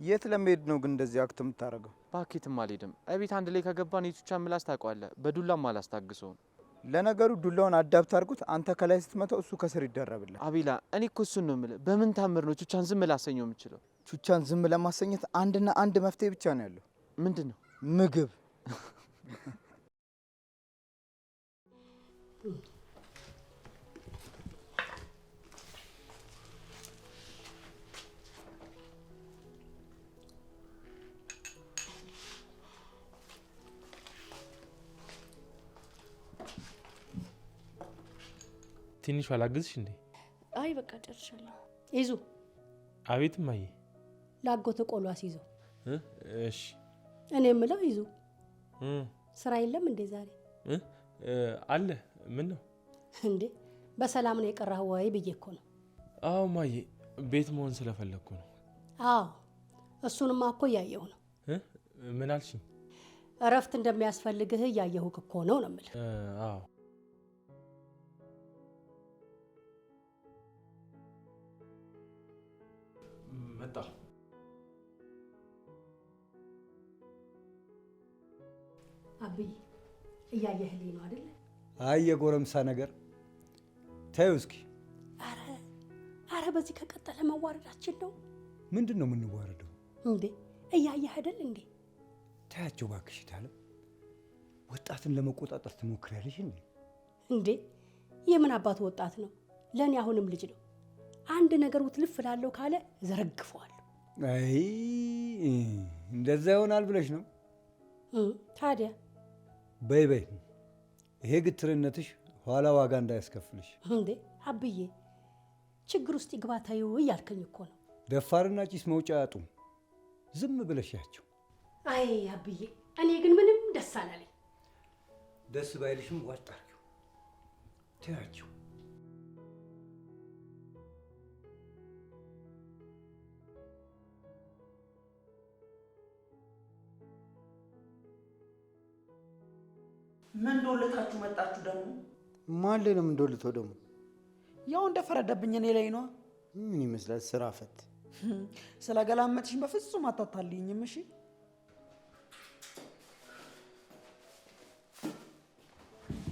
የት ለመሄድ ነው ግን እንደዚህ አክት የምታደርገው? ባኬትም አልሄድም። እቤት አንድ ላይ ከገባን የቹቻን ምላስ ታውቀዋለህ። በዱላም አላስታግሰውም። ለነገሩ ዱላውን አዳብት አድርጉት። አንተ ከላይ ስትመታው እሱ ከስር ይደረብልህ። አቤላ፣ እኔ እኮ እሱን ነው የምልህ። በምን ታምር ነው ቹቻን ዝም ላሰኘው የምችለው? ቹቻን ዝም ለማሰኘት አንድና አንድ መፍትሄ ብቻ ነው ያለው። ምንድን ነው? ምግብ። ትንሿ ላግዝሽ እንዴ? አይ በቃ ጨርሻለሁ። ይዙ። አቤት እማዬ። ላጎት ቆሎ አስይዘው። እሺ። እኔ የምለው ይዙ፣ ስራ የለም እንዴ ዛሬ? አለ። ምን ነው እንዴ? በሰላም ነው የቀረህ ወይ ብዬ እኮ ነው። አዎ እማዬ፣ ቤት መሆን ስለፈለግኩ ነው። አዎ እሱንማ እኮ እያየሁ ነው። ምን አልሽኝ? እረፍት እንደሚያስፈልግህ እያየሁህ እኮ ነው ነው የምልህ። አዎ መጣሁ። አብይ እያየህልኝ ነው አይደል? አይ የጎረምሳ ነገር ተይው እስኪ። አረ በዚህ ከቀጠለ መዋረዳችን ነው። ምንድን ነው የምንዋረደው እንዴ? እያየህ አይደል እንዴ? ታያቸው እባክሽ። ታለም ወጣትን ለመቆጣጠር ትሞክሪያለሽ እንዴ? እንዴ የምን አባቱ ወጣት ነው? ለእኔ አሁንም ልጅ ነው። አንድ ነገር ውትልፍ ላለው ካለ ዘረግፈዋለሁ። አይ እንደዛ ይሆናል ብለሽ ነው? ታዲያ በይ በይ፣ ይሄ ግትርነትሽ ኋላ ዋጋ እንዳያስከፍልሽ። እንዴ አብዬ ችግር ውስጥ ይግባ ተይው እያልከኝ እኮ ነው። ደፋርና ጭስ መውጫ አያጡም። ዝም ብለሽ ያቸው። አይ አብዬ፣ እኔ ግን ምንም ደስ አላለኝ። ደስ ባይልሽም ዋጥ አድርጊው፣ ተያቸው። ምን ዶልታችሁ መጣችሁ ደግሞ? ማን ላይ ነው የምንዶልተው ደግሞ? ያው እንደፈረደብኝ እኔ ላይ ነው። ምን ይመስላል ስራ ፈት። ስለገላመጥሽኝ በፍጹም አታታልኝም። እሺ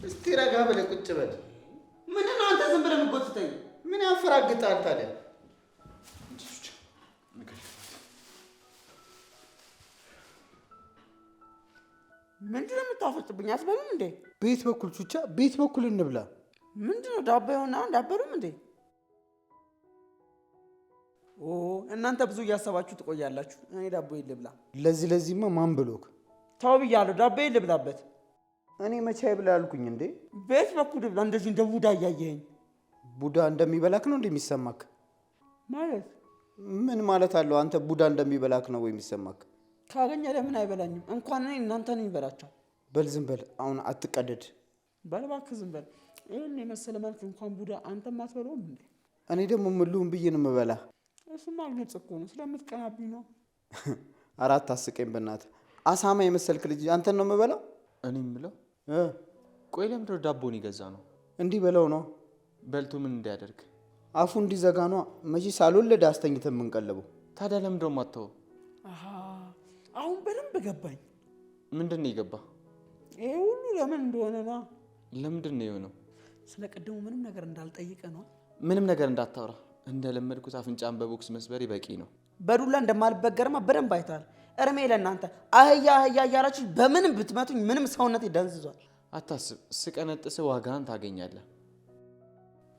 እስቲ ረጋ ብለህ ቁጭ በል። ምንድን ነው አንተ ዝም ብለህ የምትጎትተኝ? ምን ያፈራግጣል ታዲያ? ምንድን ነው የምታፈጥብኝ? አትበሉም እንዴ? ቤት በኩል ቹቻ፣ ቤት በኩል እንብላ። ምንድን ነው ዳቦ ይሆንና እንዳበሉም እንዴ? ኦ እናንተ ብዙ እያሰባችሁ ትቆያላችሁ። እኔ ዳቦ ልብላ። ለዚህማ ማን ብሎክ? ተው ብያለሁ። ዳቦ ልብላበት። እኔ መቼ ብላ ያልኩኝ እንዴ? ቤት በኩል ልብላ። እንደዚህ እንደ ቡዳ እያየኸኝ። ቡዳ እንደሚበላክ ነው እንደሚሰማክ? ማለት ምን ማለት አለው? አንተ ቡዳ እንደሚበላክ ነው ወይ የሚሰማክ? ካገኘ ለምን አይበላኝም? እንኳን እኔ እናንተን ይበላቸው። በል ዝም በል አሁን አትቀደድ። በል እባክህ ዝም በል። ይህን የመሰለ መልክ እንኳን ቡዳ አንተም አትበለውም እንዴ? እኔ ደግሞ ምልሁን ብዬ ነው የምበላ። እሱማ ግልጽ እኮ ነው፣ ስለምትቀናብኝ ነው። አራት አስቀኝ በእናትህ። አሳማ የመሰልክ ልጅ አንተን ነው የምበላው? እኔ የምለው ቆይ ለምንድን ነው ዳቦን ይገዛ ነው? እንዲህ በለው ነው። በልቶ ምን እንዲያደርግ? አፉ እንዲዘጋ ነው። መቼ ሳልወለድ አስተኝተን የምንቀልበው። ታዲያ ለምንድን ነው የማትተወው? አሁን በደንብ ገባኝ። ምንድን ነው የገባ? ይሄ ሁሉ ለምን እንደሆነ ነው። ለምንድን ነው የሆነው? ስለ ቅድሙ ምንም ነገር እንዳልጠይቀ ነው። ምንም ነገር እንዳታወራ። እንደለመድኩት አፍንጫን በቦክስ መስበሬ በቂ ነው። በዱላ እንደማልበገርማ በደንብ አይታል። እርሜ ለእናንተ አህያ አህያ እያላችሁ በምንም ብትመቱኝ ምንም ሰውነቴ ደንዝዟል። አታስብ፣ ስቀነጥስ ዋጋህን ታገኛለህ።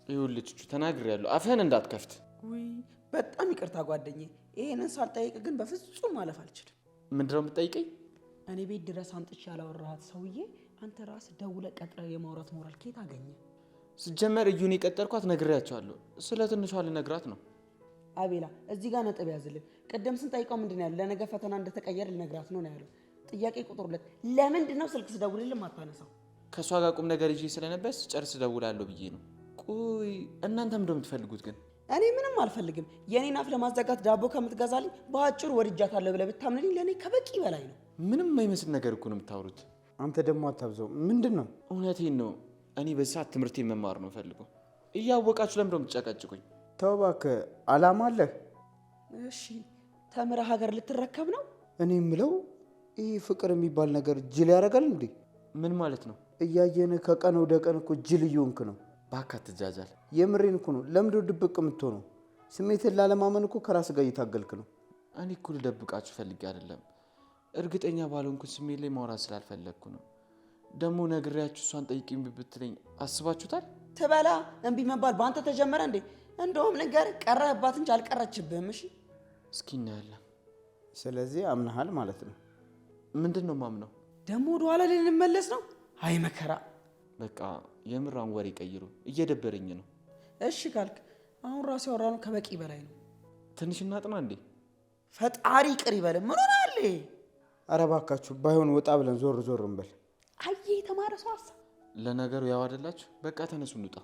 ይኸውልህ ቹቹ ተናግሬያለሁ፣ አፍህን እንዳትከፍት። ውይ በጣም ይቅርታ ጓደኛዬ። ይሄንን ሳልጠይቅ ግን በፍጹም ማለፍ አልችልም። ምንድን ነው የምትጠይቀኝ? እኔ ቤት ድረስ አምጥቼ ያላወራሃት ሰውዬ አንተ ራስህ ደውለህ ቀጥረህ የማውራት ሞራል ከየት አገኘ? ስጀመር እዩን የቀጠርኳት ነግሬያቸዋለሁ። ስለ ትንሿ ልነግራት ነው። አቤላ እዚህ ጋር ነጥብ ያዝልን። ቅድም ስንጠይቀው ምንድን ነው ያለው? ለነገ ፈተና እንደተቀየረ ልነግራት ነው ያለው። ጥያቄ ቁጥር 2 ለምንድን ነው ስልክ ስደውልልህ ማታነሳው? ከእሷ ጋር ቁም ነገር ይዤ ስለነበር ስጨርስ እደውላለሁ ብዬ ነው። ቆይ እናንተ ምንድን ነው የምትፈልጉት ግን? እኔ ምንም አልፈልግም። የኔን አፍ ለማዘጋት ዳቦ ከምትገዛልኝ በአጭሩ ወድጃታለሁ ብለህ ብታምንልኝ ለእኔ ከበቂ በላይ ነው። ምንም የማይመስል ነገር እኮ ነው የምታወሩት። አንተ ደግሞ አታብዘው። ምንድን ነው? እውነቴን ነው። እኔ በዚህ ሰዓት ትምህርቴን መማር ነው ፈልገው። እያወቃችሁ ለምንድን ነው የምትጨቀጭቁኝ? ተው እባክህ። አላማ አለህ? እሺ ተምረህ ሀገር ልትረከብ ነው? እኔ የምለው ይህ ፍቅር የሚባል ነገር ጅል ያደርጋል እንዴ? ምን ማለት ነው? እያየን ከቀን ወደ ቀን እኮ ጅል እየሆንክ ነው። እባክህ አትጃጃል። የምሬን እኮ ነው። ለምንድነው ድብቅ የምትሆነው? ስሜትን ላለማመን እኮ ከራስ ጋር እየታገልክ ነው። እኔ እኮ ልደብቃችሁ ፈልጌ አይደለም። እርግጠኛ ባልሆንኩት ስሜት ላይ ማውራት ስላልፈለግኩ ነው። ደግሞ ነግሬያችሁ እሷን ጠይቂኝ ብትለኝ አስባችሁታል? ትበላ እምቢ መባል በአንተ ተጀመረ እንዴ? እንደውም ነገር ቀረህባት እንጂ አልቀረችብህም። እሺ እስኪ እናያለን። ስለዚህ አምናሃል ማለት ነው? ምንድን ነው ማምነው? ደግሞ ወደኋላ ልንመለስ ነው? አይ መከራ። በቃ የምራን ወሬ ቀይሩ፣ እየደበረኝ ነው። እሺ ካልክ አሁን ራሱ ያወራነው ከበቂ በላይ ነው። ትንሽ እናጥና እንዴ? ፈጣሪ ይቅር ይበል። ምን ሆናል? ኧረ እባካችሁ ባይሆን ወጣ ብለን ዞር ዞር እንበል። አየ የተማረ ሰው ሀሳብ። ለነገሩ ያው አይደላችሁ። በቃ ተነሱ እንውጣ።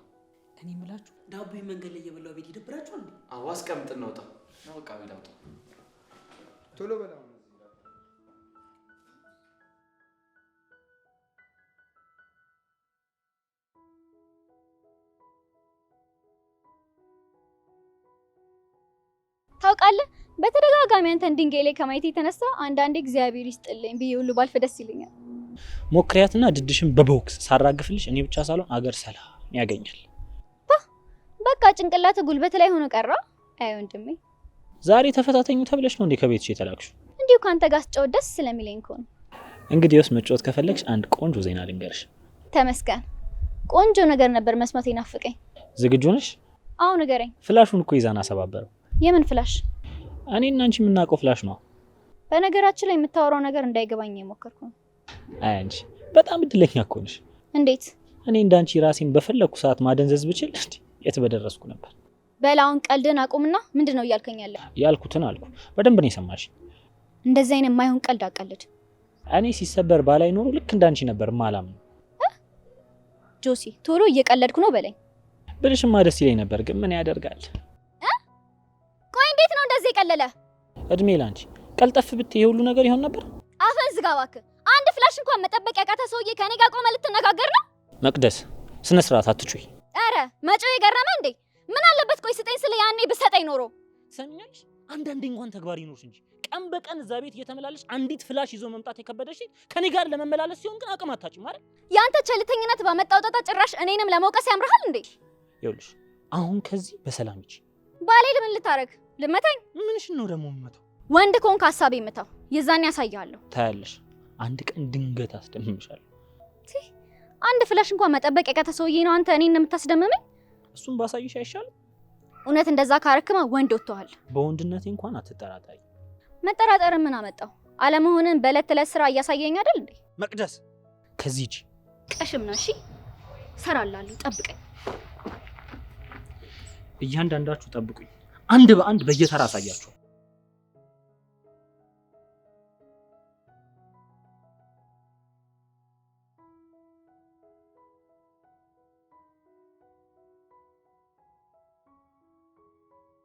እኔ የምላችሁ ዳቦ መንገድ ላይ እየበላሁ ቤት ይደብራችኋል እንዴ? አዎ አስቀምጥ፣ እንውጣ። ነው በቃ ቤላውጣ ቶሎ በላው። ታውቃለህ በተደጋጋሚ አንተን ድንጋይ ላይ ከማየት የተነሳ አንዳንዴ እግዚአብሔር ይስጥልኝ ብዬ ሁሉ ባልፍ ደስ ይለኛል። ሞክሪያትና ድድሽን በቦክስ ሳራግፍልሽ እኔ ብቻ ሳልሆን አገር ሰላም ያገኛል። በቃ ጭንቅላት ጉልበት ላይ ሆኖ ቀራ። አይ ወንድሜ ዛሬ ተፈታተኙ ተብለሽ ነው እንዴ ከቤትሽ የተላክሽ? እንዲሁ ካንተ ጋር ስጫወት ደስ ስለሚለኝ እኮ ነው። እንግዲህስ መጫወት ከፈለግሽ አንድ ቆንጆ ዜና ልንገርሽ። ተመስገን። ቆንጆ ነገር ነበር መስማት ይናፍቀኝ። ዝግጁ ነሽ? አዎ ንገረኝ። ፍላሹን እኮ ይዛና አሰባበረው። የምን ፍላሽ? እኔና አንቺ የምናውቀው ፍላሽ ነው። በነገራችን ላይ የምታወራው ነገር እንዳይገባኝ እየሞከርኩ ነው። አይ አንቺ በጣም እድለኛ እኮ ነሽ። እንዴት? እኔ እንዳንቺ ራሴን በፈለኩ ሰዓት ማደንዘዝ ብችል የት በደረስኩ ነበር። በላውን ቀልድን አቁምና ምንድነው እያልከኝ ያለ? ያልኩትን አልኩ። በደንብ ነው የሰማሽ። እንደዚህ አይነት የማይሆን ቀልድ አቀልድ። እኔ ሲሰበር ባላይ ኖሮ ልክ እንዳንቺ ነበር ማላም ነው። ጆሲ ቶሎ እየቀለድኩ ነው በለኝ። ብልሽማ ደስ ይለኝ ነበር ግን ምን ያደርጋል። ቆይ እንዴት ነው እንደዚህ የቀለለ? እድሜ ላንቺ። ቀልጠፍ ብትይ የሁሉ ነገር ይሆን ነበር። አፈን ዝጋ እባክህ። አንድ ፍላሽ እንኳን መጠበቅ ያቃተ ሰውዬ ከኔ ጋር ቆመ ልትነጋገር ነው? መቅደስ ስነ ስርዓት አትጩይ። አረ መጮህ የገረመ እንዴ? ምን አለበት ቆይ ስጠኝ ስለ ያኔ ብሰጠኝ ኖሮ። ሰሚኛለሽ? አንዳንዴ እንኳን ተግባር ይኖርሽ እንጂ ቀን በቀን እዛ ቤት እየተመላለሽ አንዲት ፍላሽ ይዞ መምጣት የከበደሽ ከኔ ጋር ለመመላለስ ሲሆን ግን አቅም አታጭም ማለት። ያንተ ቸልተኝነት ባመጣው ጣጣ ጭራሽ እኔንም ለመውቀስ ያምርሃል እንዴ? ይኸውልሽ አሁን ከዚህ በሰላም ሂጂ። ባሌ ምን ልታረግ? ልመታኝ? ምንሽን ነው ደግሞ የምመታው? ወንድ ከሆንክ ሀሳቤ ምታው፣ የዛኔ ያሳያለሁ። ታያለሽ፣ አንድ ቀን ድንገት አስደምምሻለሁ። አንድ ፍላሽ እንኳን መጠበቅ ያቃተ ሰውዬ ነው አንተ እኔን የምታስደምመኝ? እሱን ባሳይሽ አይሻልም? እውነት እንደዛ ካረክማ ወንድ ወጥቷል። በወንድነቴ እንኳን አትጠራጠሪ። መጠራጠር ምን አመጣው? አለመሆንን በዕለት ተዕለት ስራ እያሳየኝ አይደል እንዴ? መቅደስ ከዚህ ሂጂ። ቀሽም ነው እሺ፣ ሰራላለሁ፣ ጠብቀኝ። እያንዳንዳችሁ ጠብቁኝ፣ አንድ በአንድ በየተራ አሳያችሁ።